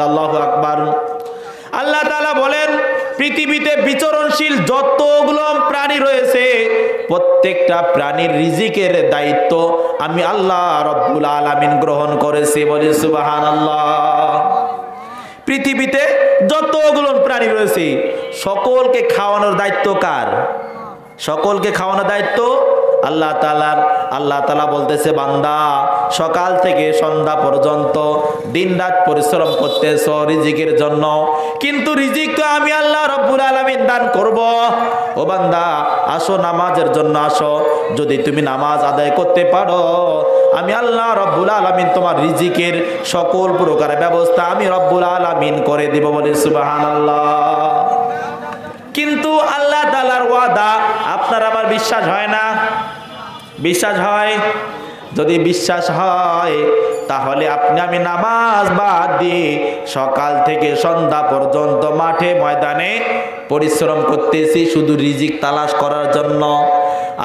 আল্লাহু আকবার। আল্লাহ তাআলা বলেন, পৃথিবীতে বিচরণশীল যতগুলো প্রাণী রয়েছে, প্রত্যেকটা প্রাণীর রিজিকের দায়িত্ব আমি আল্লাহ রাব্বুল আলামিন গ্রহণ করেছি। বলি সুবহানাল্লাহ। পৃথিবীতে যতগুলো প্রাণী রয়েছে সকলকে খাওয়ানোর দায়িত্ব কার? সকলকে খাওয়ানোর দায়িত্ব আল্লাহ তাআলার। আল্লাহ তাআলা বলতেছে, বান্দা সকাল থেকে সন্ধ্যা পর্যন্ত দিনরাত পরিশ্রম করতেছ রিজিকের জন্য, কিন্তু রিজিক তো আমি আল্লাহ রাব্বুল আলামিন দান করব। ও বান্দা আসো নামাজের জন্য আসো, যদি তুমি নামাজ আদায় করতে পারো আমি আল্লাহ রাব্বুল আলামিন তোমার রিজিকের সকল প্রকার ব্যবস্থা আমি রাব্বুল আলামিন করে দেব। বলে সুবহানাল্লাহ। কিন্তু আল্লাহ তাআলার ওয়াদা আপনার আমার বিশ্বাস হয় না? বিশ্বাস হয়? যদি বিশ্বাস হয় তাহলে আপনি আমি নামাজ বাদ দিয়ে সকাল থেকে সন্ধ্যা পর্যন্ত মাঠে ময়দানে পরিশ্রম করতেছি শুধু রিজিক তালাশ করার জন্য।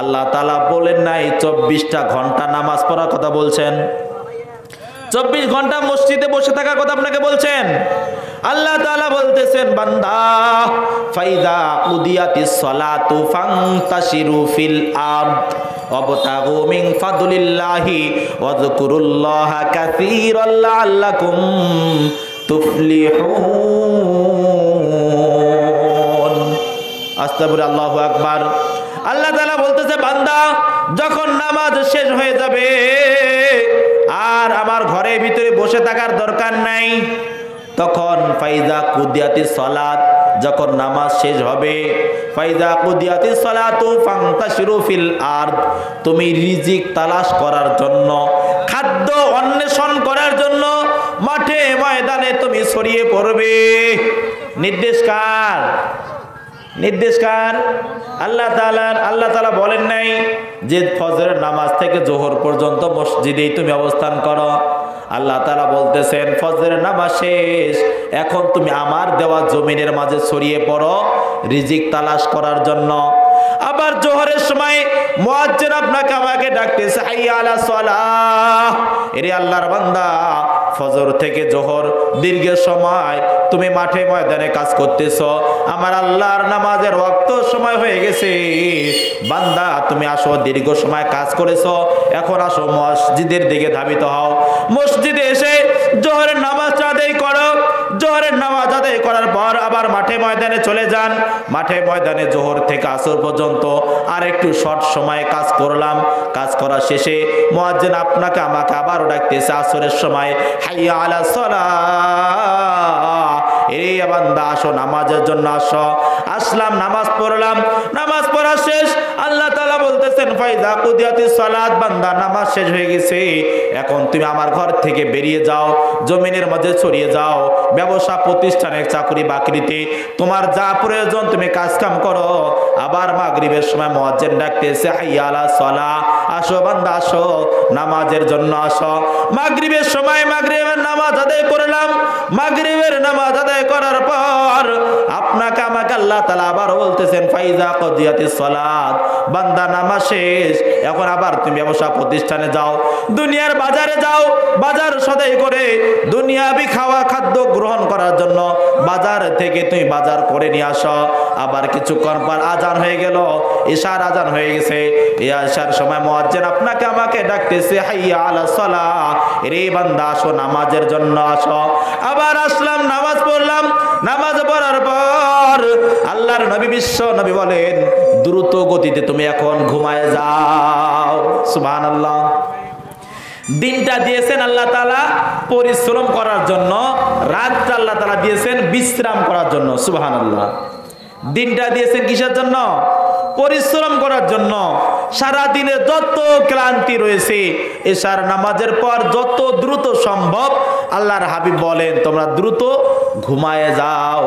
আল্লাহ তাআলা বলেন নাই 24টা ঘন্টা নামাজ পড়ার কথা বলছেন, 24 ঘন্টা মসজিদে বসে থাকার কথা আপনাকে বলছেন। আল্লাহ তাআলা বলতেছেন, বান্দা ফাইদা কুদিয়াতিস সালাতু ফান্তাশিরু ফিল আরদ ওয়াবতাগু মিন ফাদলিল্লাহি ওয়াযকুরুল্লাহা কাসীরান লাআল্লাকুম তুফলিহুন। আস্তাগফিরুল্লাহ, আল্লাহু আকবার। আল্লাহ তাআলা বলতেছে, বান্দা যখন নামাজ শেষ হয়ে যাবে আর আমার ঘরের ভিতরে বসে থাকার দরকার নাই, তখন ফাইজা কুদিয়াতিস সালাত, যখন নামাজ শেষ হবে, ফাইজা কুদিয়াতিস সালাতু ফান্তাশিরু ফিল আরদ, তুমি রিজিক তালাশ করার জন্য, খাদ্য অন্বেষণ করার জন্য মাঠে ময়দানে তুমি ছড়িয়ে পড়বে। নির্দেশ কার? নির্দেশ কার? আল্লাহ তাআলার। আল্লাহ তাআলা বলেন নাই যে ফজরের নামাজ থেকে জোহর পর্যন্ত মসজিদেই তুমি অবস্থান করো। আল্লাহ তাআলা বলতেছেন ফজরের নামাজ শেষ, এখন তুমি আমার দেওয়া জমিনের মাঝে ছড়িয়ে পড়ো রিজিক তালাশ করার জন্য। আবার জোহরের সময় মুয়াজ্জিন আপনাকে আমাকে ডাকতেছে, হাইয়া আলাস সালাহ। এরে আল্লাহর বান্দা, ফজর থেকে জোহর দীর্ঘ সময় তুমি মাঠে ময়দানে কাজ করতেছ, আমার আল্লাহর নামাজের ওয়াক্ত সময় হয়ে গেছে। বান্দা তুমি আসো, দীর্ঘ সময় কাজ করেছো, এখন আসো মসজিদের দিকে ধাবিত হও। মসজিদে এসে জোহরের নামাজ আদায় করো। জোহরের নামাজ আদায় করার পর আবার মাঠে ময়দানে চলে যান। মাঠে ময়দানে জোহর থেকে আসর পর্যন্ত আর একটু শর্ট সময় কাজ করলাম। কাজ করা শেষে মুয়াজ্জিন আপনাকে আমাকে আবারও ডাকতেছে আসরের সময়, হাইয়া আলাস সালাহ। এই বান্দা আসো নামাজের জন্য আসো। আসলাম, নামাজ পড়লাম। নামাজ পড়া শেষ, আল্লাহ তাআলা বলতেছেন ফাইজা কুদিয়াতিস সালাত, বান্দা নামাজ শেষ হয়ে গেছে, এখন তুমি আমার ঘর থেকে বেরিয়ে যাও, জমিনের মাঝে ছড়িয়ে যাও, ব্যবসা প্রতিষ্ঠানে চাকরি বাকরিতে তোমার যা প্রয়োজন তুমি কাজ কাম করো। আবার মাগরিবের সময় মুয়াজ্জিন ডাকতেছে, হাইয়া আলাস সালাহ, আসো বান্দা আসো নামাজের জন্য আসো। মাগরিবের সময় মাগরিবের নামাজ আদায় করলাম। মাগরিবের নামাজ আদায় করার পর আপনাকে আমাকে আল্লাহ তাআলা আবার বলতেছেন ফাইজা কুদিয়াতিস সালাত, বান্দা নামাজ শেষ, এখন আবার তুমি ব্যবসা প্রতিষ্ঠানে যাও, দুনিয়ার বাজারে যাও, বাজার সদাই করে দুনিয়াবি খাওয়া খাদ্য গ্রহণ করার জন্য বাজার থেকে তুমি বাজার করে নিয়ে আসো। আবার কিছুক্ষণ পর আজান হয়ে গেল, ইশার আজান হয়ে গেছে। এই ইশার সময় মুয়াজ্জিন আপনাকে আমাকে ডাকতেছে, হাইয়া আলাস সালাহ, রে বান্দা আসো নামাজের জন্য আসো। আবার আসলাম, নামাজ পড়লাম। নামাজ পড়ার পর আল্লাহর নবী বিশ্ব নবী বলেন, দ্রুত গতিতে তুমি এখন ঘুমায় যাও। সুবহানাল্লাহ। দিনটা দিয়েছেন আল্লাহ তাআলা পরিশ্রম করার জন্য, রাতটা আল্লাহ তাআলা দিয়েছেন বিশ্রাম করার জন্য। সুবহানাল্লাহ। দিনটা দিয়েছেন কিসের জন্য? পরিশ্রম করার জন্য। সারা দিনে যত ক্লান্তি রয়েছে এশার নামাজের পর যত দ্রুত সম্ভব আল্লাহর হাবিব বলেন তোমরা দ্রুত ঘুমায় যাও।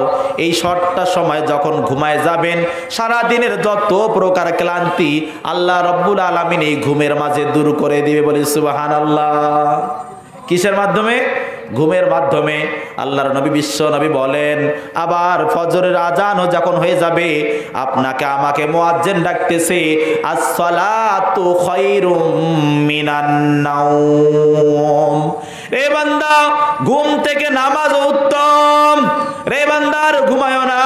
এই শর্টটা সময় যখন ঘুমায় যাবেন সারা দিনের যত প্রকার ক্লান্তি আল্লাহ রব্বুল আলামিন এই ঘুমের মাঝে দূর করে দিবে। বলি সুবহানাল্লাহ। কিসের মাধ্যমে? ঘুমের মাধ্যমে। আল্লাহর নবী বিশ্ব নবী বলেন আবার ফজরের আজানও যখন হয়ে যাবে আপনাকে আমাকে মুয়াজ্জিন ডাকতেছে, আসসালাতু খায়রুম মিনান নাওম। রে বান্দা ঘুম থেকে নামাজ উত্তম। রে বান্দার ঘুমায়ও না।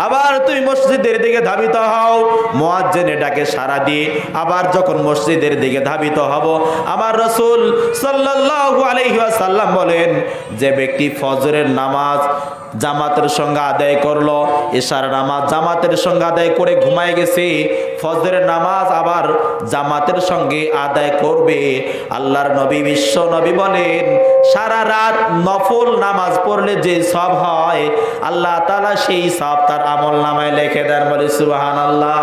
আবার তুমি মসজিদের দিকে ধাবিত হও। মুয়াজ্জিনের ডাকে সাড়া দিয়ে আবার যখন মসজিদের দিকে ধাবিত হব, আমার রাসূল সাল্লাল্লাহু আলাইহি ওয়াসাল্লাম বলেন, যে ব্যক্তি ফজরের নামাজ জামাতের সঙ্গে আদায় করলো, এশার নামাজ জামাতের সঙ্গে আদায় করে ঘুমায় গেছে, ফজরের নামাজ আবার জামাতের সঙ্গে আদায় করবে, আল্লাহর নবী বিশ্ব নবী বলেন সারা রাত নফল নামাজ পড়লে যে সব হয়, আল্লাহ তাআলা সেই সব তার আমল নামায় লিখে দেন। বলে সুবহানাল্লাহ।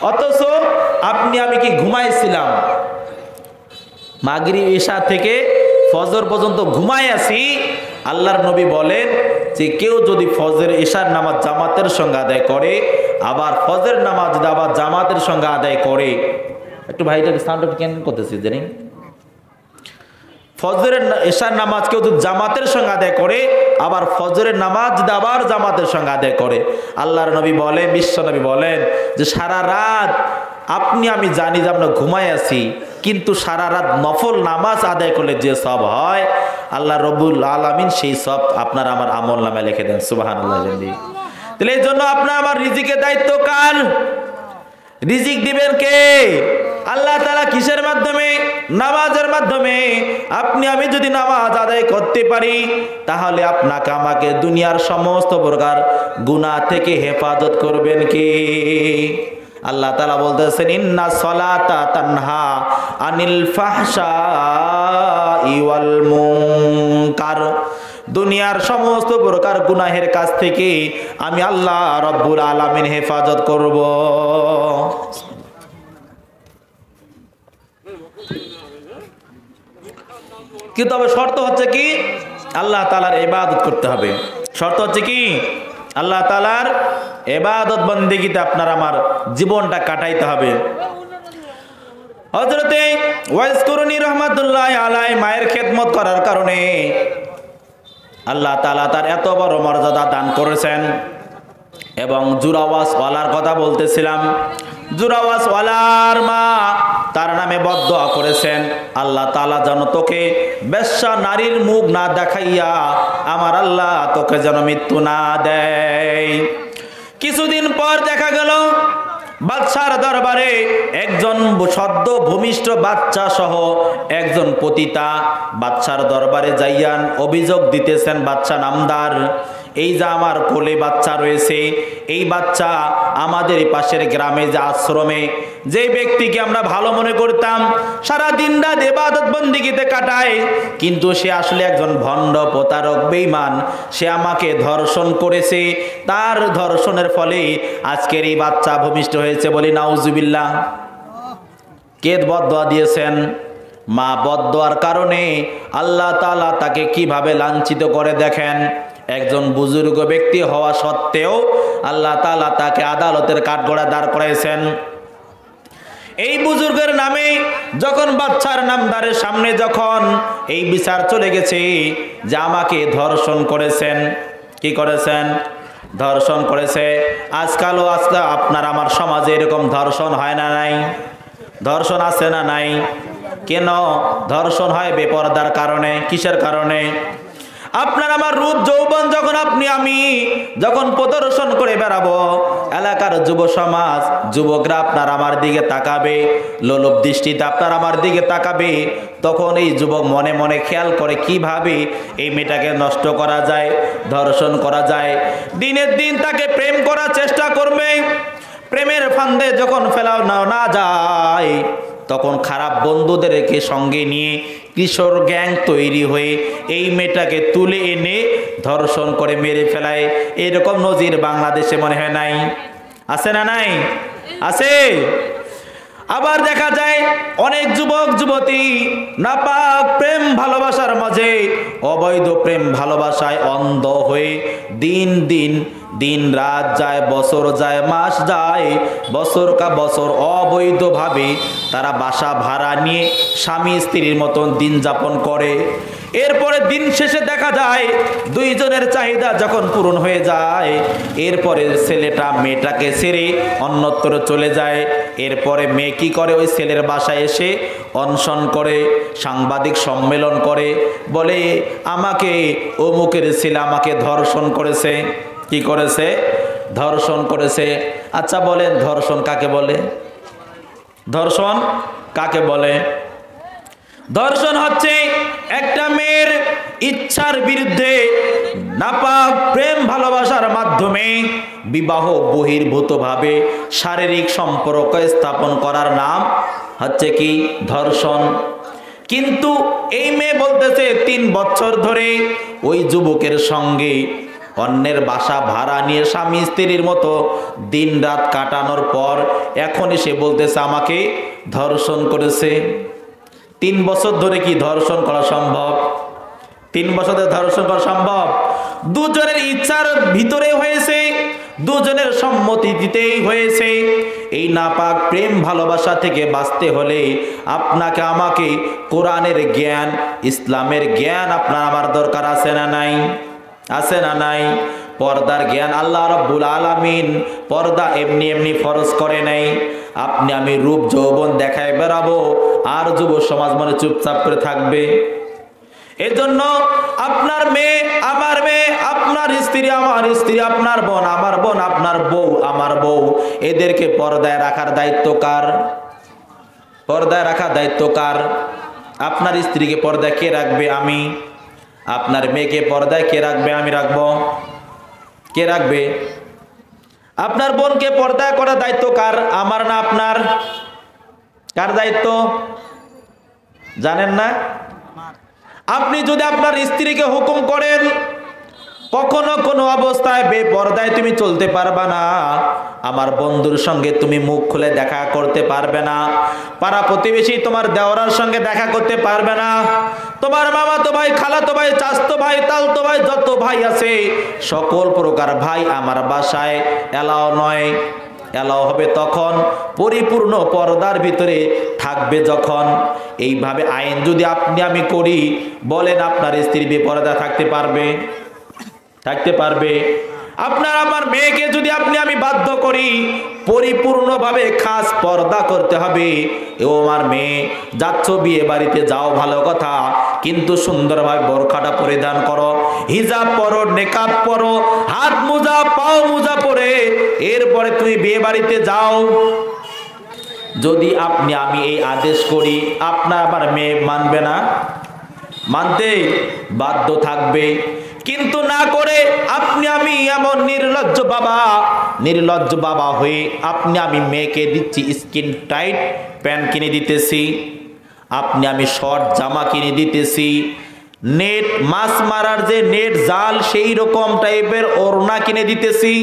অথচ আপনি আমি কি ঘুমাইছিলাম, মাগরিব ঈশা থেকে ফজর পর্যন্ত ঘুমাই আছি। আল্লাহর নবী বলেন যে কেউ যদি ফজর ঈশার নামাজ জামাতের সঙ্গে আদায় করে, আবার ফজর নামাজ যদি আবার জামাতের সঙ্গে আদায় করে, একটু ভাইটাকে সাউন্ড কেন করতেছি জানি, ফজরের ঈশার নামাজ কেউ যদি জামাতের সঙ্গে আদায় করে, আবার ফজরের নামাজ যদি আবার জামাতের সঙ্গে আদায় করে, আল্লাহর নবী বলেন, বিশ্ব নবী বলেন যে সারা রাত আপনি আমি জানি যে আমরা ঘুমাই আছি, কিন্তু সারা রাত নফল নামাজ আদায় করলে যে সব হয়, আল্লাহ রব্বুল আলামিন সেই সব আপনার আমার আমল নামায় লিখে দেন। সুবহানাল্লাহ। তাহলে এই জন্য আপনার আমার রিজিকের দায়িত্ব কার? রিজিক দিবেন কে? আল্লাহ তাআলা। কিসের মাধ্যমে? নামাজের মাধ্যমে। আপনি আমি যদি নামাজ আদায় করতে পারি, তাহলে আপনাকে আমাকে দুনিয়ার সমস্ত প্রকার গুনাহ থেকে হেফাজত করবেন কে? আল্লাহ তাআলা বলতেছেন, ইন্না সলাতা তানহা আনিল ফাহশাই ওয়াল মুনকার। দুনিয়ার সমস্ত প্রকার গুনাহের কাছ থেকে আমি আল্লাহ রব্বুল আলামিন হেফাজত করব। কিন্তু তবে শর্ত হচ্ছে কি? আল্লাহ তাআলার ইবাদত করতে হবে। শর্ত হচ্ছে কি? আল্লাহ তাআলার ইবাদত বন্দেগীতে আপনার আমার জীবনটা কাটাইতে হবে। হযরতে ওয়াইস কুরনি রাহমাতুল্লাহি আলাইহি মায়ের খেদমত করার কারণে আল্লাহ তাআলা তার এত বড় মর্যাদা দান করেছেন। এবং জুরাওয়াসওয়ালার কথা বলতেছিলাম, জুরাওয়াসওয়ালার মা তার নামে বদদোয়া করেছেন, আল্লাহ তাআলা যেন তোকে বেশ্যা নারীর মুখ না দেখাইয়া আমার আল্লাহ তোকে যেন মৃত্যু না দেয়। কিছুদিন পর দেখা গেল বাদশার দরবারে একজন সদ্য ভূমিষ্ঠ বাচ্চা সহ একজন পতিতা বাদশার দরবারে যাইয়ান অভিযোগ দিতেছেন, বাচ্চা নামদার, এই যে আমার কোলে বাচ্চা রয়েছে, এই বাচ্চা আমাদের পাশের গ্রামে যে আশ্রমে যে ব্যক্তিকে আমরা ভালো মনে করতাম, সারা দিন রাত ইবাদত বন্দেগীতে কাটায়, কিন্তু সে আসলে একজন ভণ্ড প্রতারক বেঈমান। সে আমাকে ধর্ষণ করেছে, তার ধর্ষণের ফলে আজকের এই বাচ্চা ভূমিষ্ঠ হয়েছে। বলি নাউজুবিল্লাহ। কে বদদোয়া দিয়েছেন? মা। বদদোয়ার কারণে আল্লাহ তাআলা তাকে কিভাবে লাঞ্ছিত করে দেখেন। একজন বুজুর্গ ব্যক্তি হওয়া সত্ত্বেও আল্লাহ তাআলা তাকে আদালতের কাঠগড়ায় দাঁড় করাইছেন। এই বুজুর্গের নামে যখন বাচ্চার নামদারের সামনে যখন এই বিচার চলে গেছে যে আমাকে ধর্ষণ করেছেন, কি করেছেন? ধর্ষণ করেছে। আজকালও আজকাল আপনার আমার সমাজে এরকম ধর্ষণ হয় না নাই? ধর্ষণ আছে না নাই? কেন ধর্ষণ হয়? বেপরদার কারণে। কিসের কারণে? আপনার আমার রূপ যৌবন যখন আপনি আমি যখন প্রদর্শন করে বেড়াবো, এলাকার যুব সমাজ যুবকরা আপনার আমার দিকে তাকাবে, লোলুপ দৃষ্টিতে আপনার আমার দিকে তাকাবে, তখন এই যুবক মনে মনে খেয়াল করে কিভাবে এই মেয়েটাকে নষ্ট করা যায়, ধর্ষণ করা যায়। দিনের দিন তাকে প্রেম করার চেষ্টা করবে। প্রেমের ফান্দে যখন ফেলাও না যায়, তখন খারাপ বন্ধুদেরকে সঙ্গে নিয়ে কিশোর গ্যাং তৈরি হয়ে এই মেয়েটাকে তুলে এনে ধর্ষণ করে মেরে ফেলায়। এরকম নজির বাংলাদেশে মনে হয় নাই? আছে না নাই? আছে। আবার দেখা যায় অনেক যুবক যুবতী নাপাক প্রেম ভালোবাসার মাঝে, অবৈধ প্রেম ভালোবাসায় অন্ধ হয়ে দিন রাত যায়, বছর যায়, মাস যায়, বছর কা বছর অবৈধভাবে তারা বাসা ভাড়া নিয়ে স্বামী স্ত্রীর মতন দিন যাপন করে। এরপরে দিন শেষে দেখা যায় দুইজনের চাহিদা যখন পূরণ হয়ে যায়, এরপরে ছেলেটা মেয়েটাকে ছেড়ে অন্যত্র চলে যায়। এরপরে মেয়ে কি করে? ওই ছেলের বাসায় এসে অনশন করে, সাংবাদিক সম্মেলন করে, বলে আমাকে অমুকের ছেলে আমাকে ধর্ষণ করেছে। কি করেছে? ধর্ষণ করেছে। আচ্ছা বলেন, ধর্ষণ কাকে বলে? ধর্ষণ কাকে বলে? ধর্ষণ হচ্ছে একটা মেয়ের ইচ্ছার বিরুদ্ধে নাপাক প্রেম ভালোবাসার মাধ্যমে বিবাহ বহির্ভূতভাবে শারীরিক সম্পর্ক স্থাপন করার নাম হচ্ছে কি? ধর্ষণ। কিন্তু এই মেয়ে বলতেছে 3 বছর ধরে ওই যুবকের সঙ্গে অন্যের বাসা ভাড়া নিয়ে স্বামী স্ত্রীর মতো দিন রাত কাটানোর পর এখনই সে বলতেছে আমাকে ধর্ষণ করেছে। 3 বছর ধরে কি ধর্ষণ করা সম্ভব? 3 বছর ধরে ধর্ষণ করা সম্ভব? দুজনের ইচ্ছার ভিতরে হয়েছে, দুজনের সম্মতি দিতেই হয়েছে। এই নাপাক প্রেম ভালোবাসা থেকে বাঁচতে হলে আপনাকে আমাকে কোরআনের জ্ঞান, ইসলামের জ্ঞান আপনার আমার দরকার আছে না নাই? আছে না নাই? পর্দার জ্ঞান আল্লাহ রাব্বুল আলামিন পর্দা এমনি এমনি ফরজ করে নাই। আপনি আমি রূপ যৌবন দেখায় বেড়াবো আর যুব সমাজ মনে চুপচাপ করে থাকবে? এজন্য আপনার মেয়ে আমার মেয়ে, আপনার স্ত্রী আমার স্ত্রী, আপনার বোন আমার বোন, আপনার বউ আমার বউ, এদেরকে পর্দায় রাখার দায়িত্ব কার? পর্দায় রাখার দায়িত্ব কার? আপনার স্ত্রীকে পর্দায় কে রাখবে? আমি। আপনার মেয়েকে পর্দায় কে রাখবে? আমি রাখবো। কে রাখবে? আপনার বোনকে পর্দায় করার দায়িত্ব কার? আমার না আপনার? কার দায়িত্ব জানেন না? আপনি যদি আপনার স্ত্রীকে হুকুম করেন কখনো কোনো অবস্থায় বেপর্দায় তুমি চলতে পারবে না, আমার বন্ধুর সঙ্গে তুমি মুখ খুলে দেখা করতে পারবে না, পাড়া প্রতিবেশী তোমার দেওরার সঙ্গে দেখা করতে পারবে না, তোমার মামাতো ভাই, খালাতো ভাই, চাচতো ভাই, তালতো ভাই, যত ভাই আছে সকল প্রকার ভাই আমার বাসায় এলাও নয়। এলাও হবে তখন পরিপূর্ণ পর্দার ভিতরে থাকবে যখন। এইভাবে আইন যদি আপনি আমি করি, বলেন আপনার স্ত্রী বেপর্দা থাকতে পারবে? থাকতে পারবে? আপনার আমার মেয়েকে যদি আপনি আমি বাধ্য করি পরিপূর্ণভাবে খাস পর্দা করতে হবে, ও আমার মেয়ে যাচ্ছ বিয়ে বাড়িতে যাও ভালো কথা, কিন্তু সুন্দরভাবে বোরখাটা পরিধান করো, হিজাব পরো, নেকাব পরো, হাত মোজা পাও মোজা পরে এরপরে তুমি বিয়ে বাড়িতে যাও। যদি আপনি আমি এই আদেশ করি, আপনার আমার মেয়ে মানবে না? মানতে বাধ্য থাকবে। কিন্তু না করে আপনি আমি এমন নির্লজ্জ বাবা হয়ে আপনি আমি মেয়েকে দিচ্ছি স্কিন টাইট প্যান্ট কিনে দিতেছি, আপনি আমি শর্ট জামা কিনে দিতেছি, নেট মাছ মারার যে নেট জাল সেই রকম টাইপের ওড়না কিনে দিতেছি।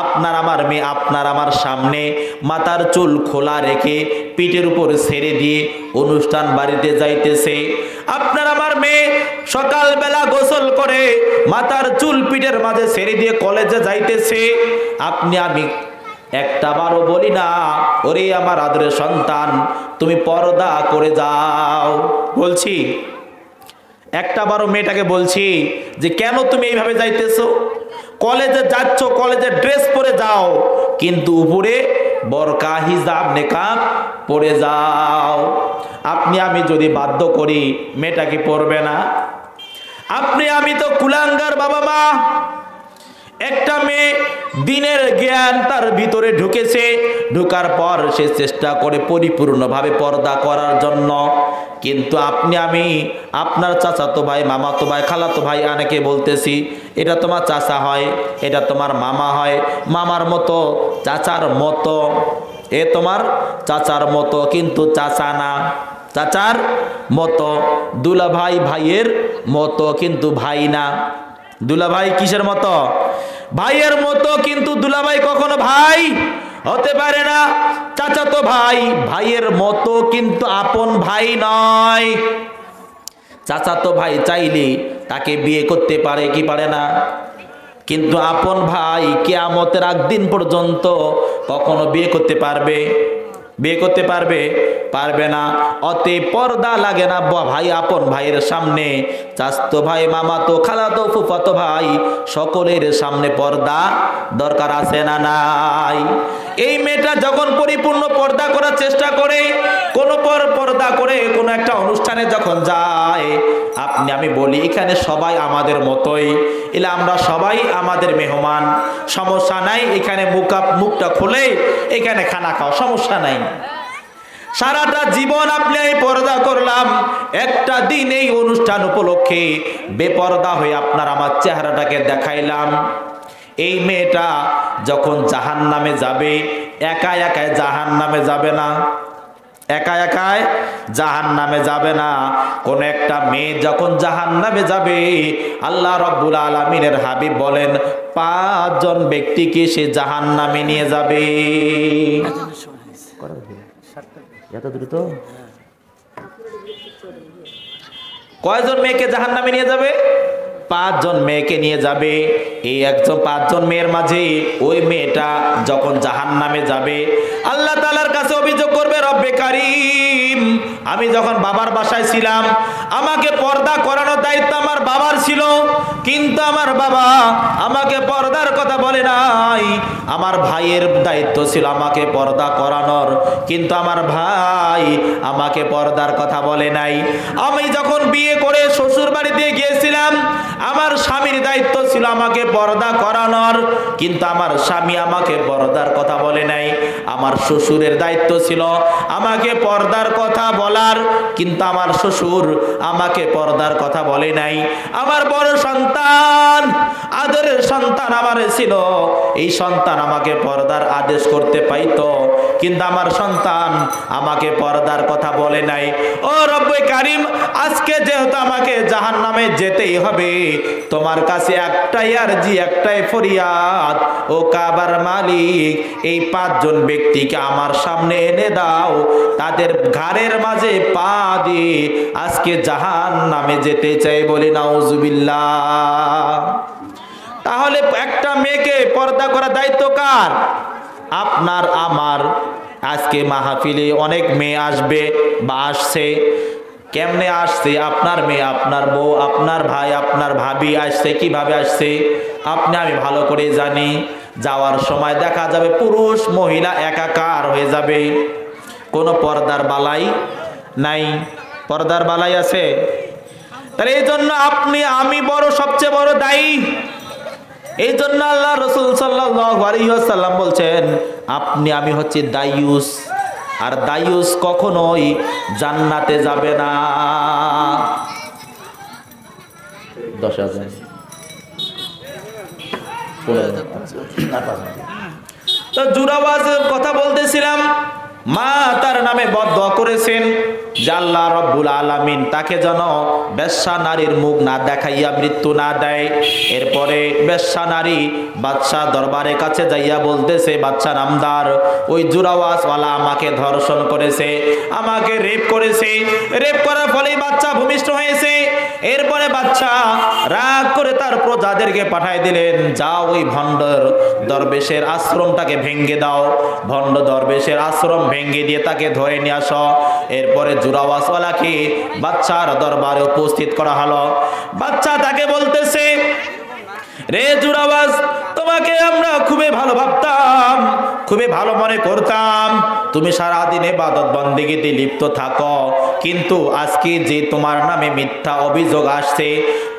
আপনার আমার মেয়ে আপনার আমার সামনে মাথার চুল খোলা রেখে পিঠের উপর ছেড়ে দিয়ে অনুষ্ঠান বাড়িতে যাইতেছে। আপনার আমার মেয়ে সকালবেলা গোসল করে মাথার চুল পিঠের মাঝে ছেড়ে দিয়ে কলেজে যাইতেছে। আপনি আমি একটা বারও বলি না ওরে আমার আদরের সন্তান তুমি পর্দা করে যাও? বলছি একটা বারও মেয়েটাকে বলছি যে কেন তুমি এইভাবে যাইতেছো? কলেজে যাচ্ছ, কলেজে ড্রেস পরে যাও, কিন্তু উপরে বোরকা হিজাব নেকাব পরে যাও। আপনি আমি যদি বাধ্য করি মেয়েটা কি পরবে না? আপনি আমি তো কুলাঙ্গার বাবা মা। একটা মেয়ে দিনের জ্ঞান তার ভিতরে ঢুকেছে, ঢোকার পর সে চেষ্টা করে পরিপূর্ণভাবে পর্দা করার জন্য, কিন্তু আপনি আমি আপনার চাচাতো ভাই, মামাতো ভাই, খালাতো ভাই অনেকে বলতেছি এটা তোমার চাচা হয়, এটা তোমার মামা হয়, মামার মতো চাচার মতো, এ তোমার চাচার মতো, কিন্তু চাচা না, চাচার মতো, দুলাভাই ভাইয়ের মতো কিন্তু ভাই না। দুলাভাই কিসের মতো? ভাইয়ের মতো, কিন্তু দুলাভাই কখনো ভাই হতে পারে না। চাচাতো ভাই ভাইয়ের মতো কিন্তু আপন ভাই নয়। চাচাতো ভাই চাইলে তাকে বিয়ে করতে পারে কি পারে না? কিন্তু আপন ভাই কিয়ামতের আগ দিন পর্যন্ত কখনো বিয়ে করতে পারবে? বিয়ে করতে পারবে? পারবে না। অতে পর্দা লাগে না ভাই আপন ভাইয়ের সামনে, চাচতো ভাই, মামাতো, খালাতো, ফুফাতো ভাই সকলের সামনে পর্দা দরকার আছে না নাই? এই মেয়েটা যখন পরিপূর্ণ পর্দা করার চেষ্টা করে, কোনো পর্দা করে কোনো একটা অনুষ্ঠানে যখন যায়, আপনি আমি বলি এখানে সবাই আমাদের মতোই, এলে আমরা সবাই আমাদের মেহমান, সমস্যা নাই, এখানে মুখটা খুলে এখানে খানা খাও, সমস্যা নাই। সারাটা জীবন আপনি এই পর্দা করলাম, একটা দিন এই অনুষ্ঠান উপলক্ষে বেপর্দা হয়ে আপনার আমার চেহারাটাকে দেখাইলাম। এই মেয়েটা যখন জাহান্নামে যাবে, একা একাই জাহান্নামে যাবে না, একা একাই জাহান্নামে যাবে না। কোন একটা মেয়ে যখন জাহান্নামে যাবে, আল্লাহ রাব্বুল আলামিনের হাবিব বলেন 5 জন ব্যক্তিকে সে জাহান্নামে নিয়ে যাবে। এত দ্রুত কয়জন মেয়েকে জাহান্নামে নিয়ে যাবে? 5 জন মেয়েকে নিয়ে যাবে। এই 5 জন মেয়ের মাঝে ওই মেয়েটা যখন জাহান্নামে যাবে, আল্লাহ তাআলার কাছে অভিযোগ করবে, রব্বে কারীম, আমি যখন বাবার বাসায় ছিলাম আমাকে পর্দা করানোর দায়িত্ব আমার বাবার ছিল, কিন্তু আমার বাবা আমাকে পর্দার কথা বলে নাই। আমার ভাইয়ের দায়িত্ব ছিল আমাকে পর্দা করানোর, কিন্তু আমার ভাই আমাকে পর্দার কথা বলে নাই। আমি যখন বিয়ে করে শ্বশুর বাড়িতে গিয়েছিলাম, আমার স্বামীর দায়িত্ব ছিল আমাকে পর্দা করানোর, কিন্তু আমার স্বামী আমাকে পর্দার কথা বলে নাই। আমার শ্বশুরের দায়িত্ব ছিল আমাকে পর্দার কথা বলার, কিন্তু আমার শ্বশুর আমাকে পর্দার কথা বলে নাই। আমার বড় সন্তান, আদরের সন্তান আমার ছিল, এই সন্তান আমাকে পর্দার আদেশ করতে পাইতো, কিন্তু আমার সন্তান আমাকে পর্দার কথা বলে নাই। ও রব্বে কারীম, আজকে যেহেতু আমাকে জাহান্নামে যেতেই হবে, তোমার কাছে একটাই আরজি, একটাই ফরিয়াদ, ও কাবার মালিক, এই 5 জন ব্যক্তিকে আমার সামনে এনে দাও, তাদের ঘাড়ের মাঝে পা দিয়ে আজকে জাহান্নামে যেতে চাই, বলি নাউজুবিল্লাহ। তাহলে একটা মেয়েকে পর্দা করা দায়িত্ব কার? আপনার আমার। আজকে মাহফিলে অনেক মেয়ে আসবে বা আসছে, কেমনে আসছে? আপনার মেয়ে, আপনার বউ, আপনার ভাই, আপনার ভাবি আসছে, কিভাবে আসছে আপনি আমি ভালো করে জানি। যাওয়ার সময় দেখা যাবে পুরুষ মহিলা একাকার হয়ে যাবে, কোনো পর্দার বালাই নাই। পর্দার বালাই আছে? তাহলে এই জন্য আপনি আমি বড়, সবচেয়ে বড় দায়ী। এই জন্য আল্লাহ রাসূল সাল্লাল্লাহু আলাইহি ওয়াসাল্লাম বলছেন, আপনি আমি হচ্ছে দায়ুস, আর দায়ুস কখনোই জান্নাতে যাবে না। 10,000 তো জুরাওয়াজের কথা বলতেছিলাম। মা তার নামে বদদোয়া করেছেন যে আল্লাহ রব্বুল আলামিন তাকে যেন বেশ্যা নারীর মুখ না দেখাইয়া মৃত্যু না দেয়। এরপরে বেশ্যা নারী বাদশা দরবারের কাছে যাইয়া বলতেছে, বাদশা নামদার, ওই জুরাওয়াজওয়ালা আমাকে ধর্ষণ করেছে, আমাকে রেপ করেছে, রেপ করার ফলেই বাচ্চা ভূমিষ্ঠ হয়েছে। এরপরে বাচ্চা রাগ করে তার প্রজাদেরকে পাঠায় দিলেন, যাও ওই ভণ্ড দরবেশের আশ্রমটাকে ভেঙ্গে দাও, ভণ্ড দরবেশের আশ্রম ভেঙ্গে দিয়ে তাকে ধরে নিয়ে আসো। এরপরে জুরাওয়াজওয়ালাকে বাচ্চার দরবারে উপস্থিত করা হলো। বাচ্চা তাকে বলতেছে, রে জুরাওয়াজ, তোমাকে আমরা খুবই ভালো ভাবতাম, খুবই ভালো মনে করতাম, তুমি সারাদিন ইবাদত বন্দেগীতে লিপ্ত থাকো, কিন্তু আজকে যে তোমার নামে মিথ্যা অভিযোগ আসছে,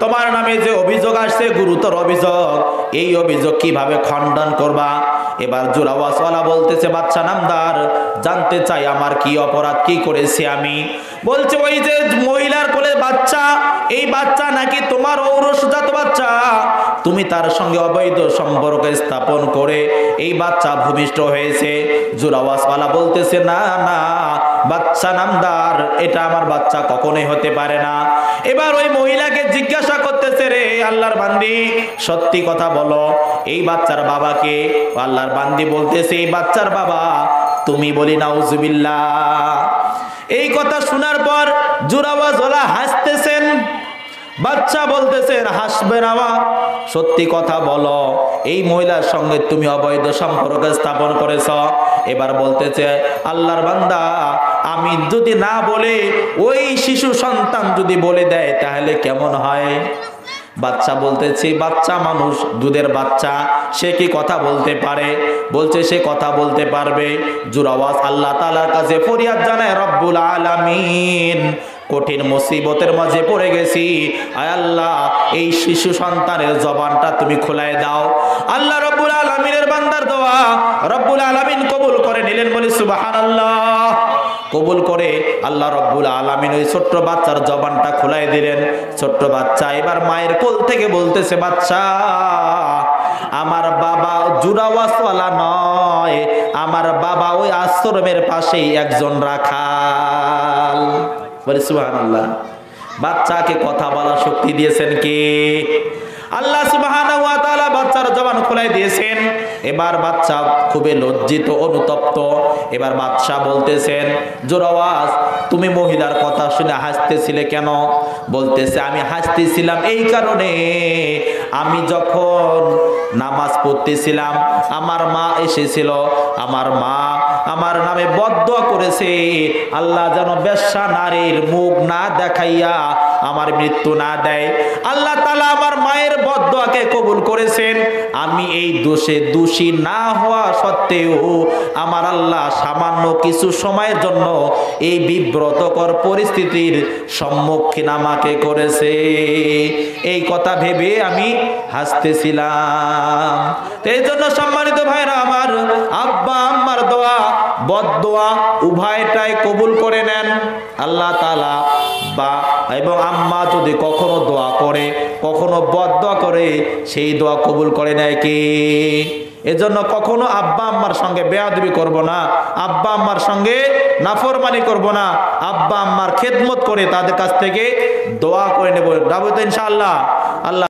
তোমার নামে যে অভিযোগ আসছে গুরুতর অভিযোগ, এই অভিযোগ কিভাবে খণ্ডন করবা? এবার জুরাওয়াজওয়ালা বলতেছে, বাচ্চা নামদার, জানতে চাই আমার কি অপরাধ, কি করেছি আমি? বলছে, ওই যে মহিলার কোলে বাচ্চা, এই বাচ্চা নাকি তোমার ঔরসজাত বাচ্চা, তুমি তার সঙ্গে অবৈধ সম্পর্ক স্থাপন করে এই বাচ্চা ভূমিষ্ঠ হয়েছে। জুরাওয়াজওয়ালা বলতেছে, না না বাচ্চা নামদার, এটা আমার বাচ্চা কখনোই হতে পারে না। এবার ওই মহিলাকে জিজ্ঞাসা করতেছে, রে আল্লাহর বান্দি, সত্যি কথা বলো, এই বাচ্চার বাবাকে? আল্লাহর বান্দি বলতেছে, এই বাচ্চার বাবা তুমি। বলি নাউজুবিল্লাহ। এই কথা শোনার পর জুরাওয়াজওয়ালা হাসতেছেন। বাচ্চা বলতেছেন, হাসবে না মা, সত্যি কথা বলো, এই মহিলার সঙ্গে তুমি অবৈধ সম্পর্ক স্থাপন করেছ। এবার বলতেছে, আল্লাহর বান্দা, আমি যদি না বলে ওই শিশু সন্তান যদি বলে দেয় তাহলে কেমন হয়? বাচ্চা বলতেছে, বাচ্চা মানুষ, দুধের বাচ্চা, সে কি কথা বলতে পারে? বলছে, সে কথা বলতে পারবে। জুরাওয়াজ আল্লাহ তাআলার কাছে ফরিয়াদ জানায়, রব্বুল আলামিন, কঠিন মুসিবতের মাঝে পড়ে গেছি, আয় আল্লাহ এই শিশু সন্তানের জবানটা তুমি খোলায় দাও। আল্লাহ রব্বুল আলামিনের বান্দার দোয়া রব্বুল আলামিন কবুল করে নিলেন, বলি সুবহানাল্লাহ। কবুল করে আল্লাহ রব্বুল আলামিন ওই ছোট্ট বাচ্চার জবানটা খোলাই দিলেন। ছোট্ট বাচ্চা এবার মায়ের কোল থেকে বলতেছে, বাচ্চা আমার বাবা জুরাওয়াসওয়ালা নয়, আমার বাবা ওই আশ্রমের পাশেই একজন রাখাল। বলি সুবহানাল্লাহ। বাচ্চাকে কথা বলার শক্তি দিয়েছেন কে? আল্লাহ সুবহানাহু ওয়া তাআলা বাচ্চার জবান খোলাই দিয়েছেন। এবার বাচ্চা খুবই লজ্জিত অনুতপ্ত। এবার বাদশা বলতেছেন, জোরাওয়াস তুমি মহিলার কথা শুনে হাসতেছিলে কেন? বলতেছে, আমি হাসতেছিলাম এই কারণে, আমি যখন নামাজ পড়তেছিলাম আমার মা এসেছিল, আমার মা আমার নামে বদদোয়া করেছে, আল্লাহ যেন বেশ্যা নারীর মুখ না দেখাইয়া আমার মৃত্যু না দেয়। আল্লাহ তাআলা আমার মায়ের বদদোয়াকে কবুল করেছেন। আমি এই দোষে দোষী না হওয়া সত্ত্বেও আমার আল্লাহ সামান্য কিছু সময়ের জন্য এই বিব্রতকর পরিস্থিতির সম্মুখীন আমাকে করেছে। এই কথা ভেবে আমি হাসতেছিলাম। এই জন্য সম্মানিত ভাইরা আমার, আব্বা আম্মার দোয়া বদদোয়া উভয়টাই কবুল করে নেন আল্লাহ তাআলা। বা এবং আম্মা যদি কখনো দোয়া করে, কখনো বদদোয়া করে, সেই দোয়া কবুল করে নেয় কে? এজন্য কখনো আব্বা আম্মার সঙ্গে বেয়াদবি করব না, আব্বা আম্মার সঙ্গে নাফরমানি করব না, আব্বা আম্মার খেদমত করে তাদের কাছ থেকে দোয়া করে নেব, ইনশাআল্লাহ। আল্লাহ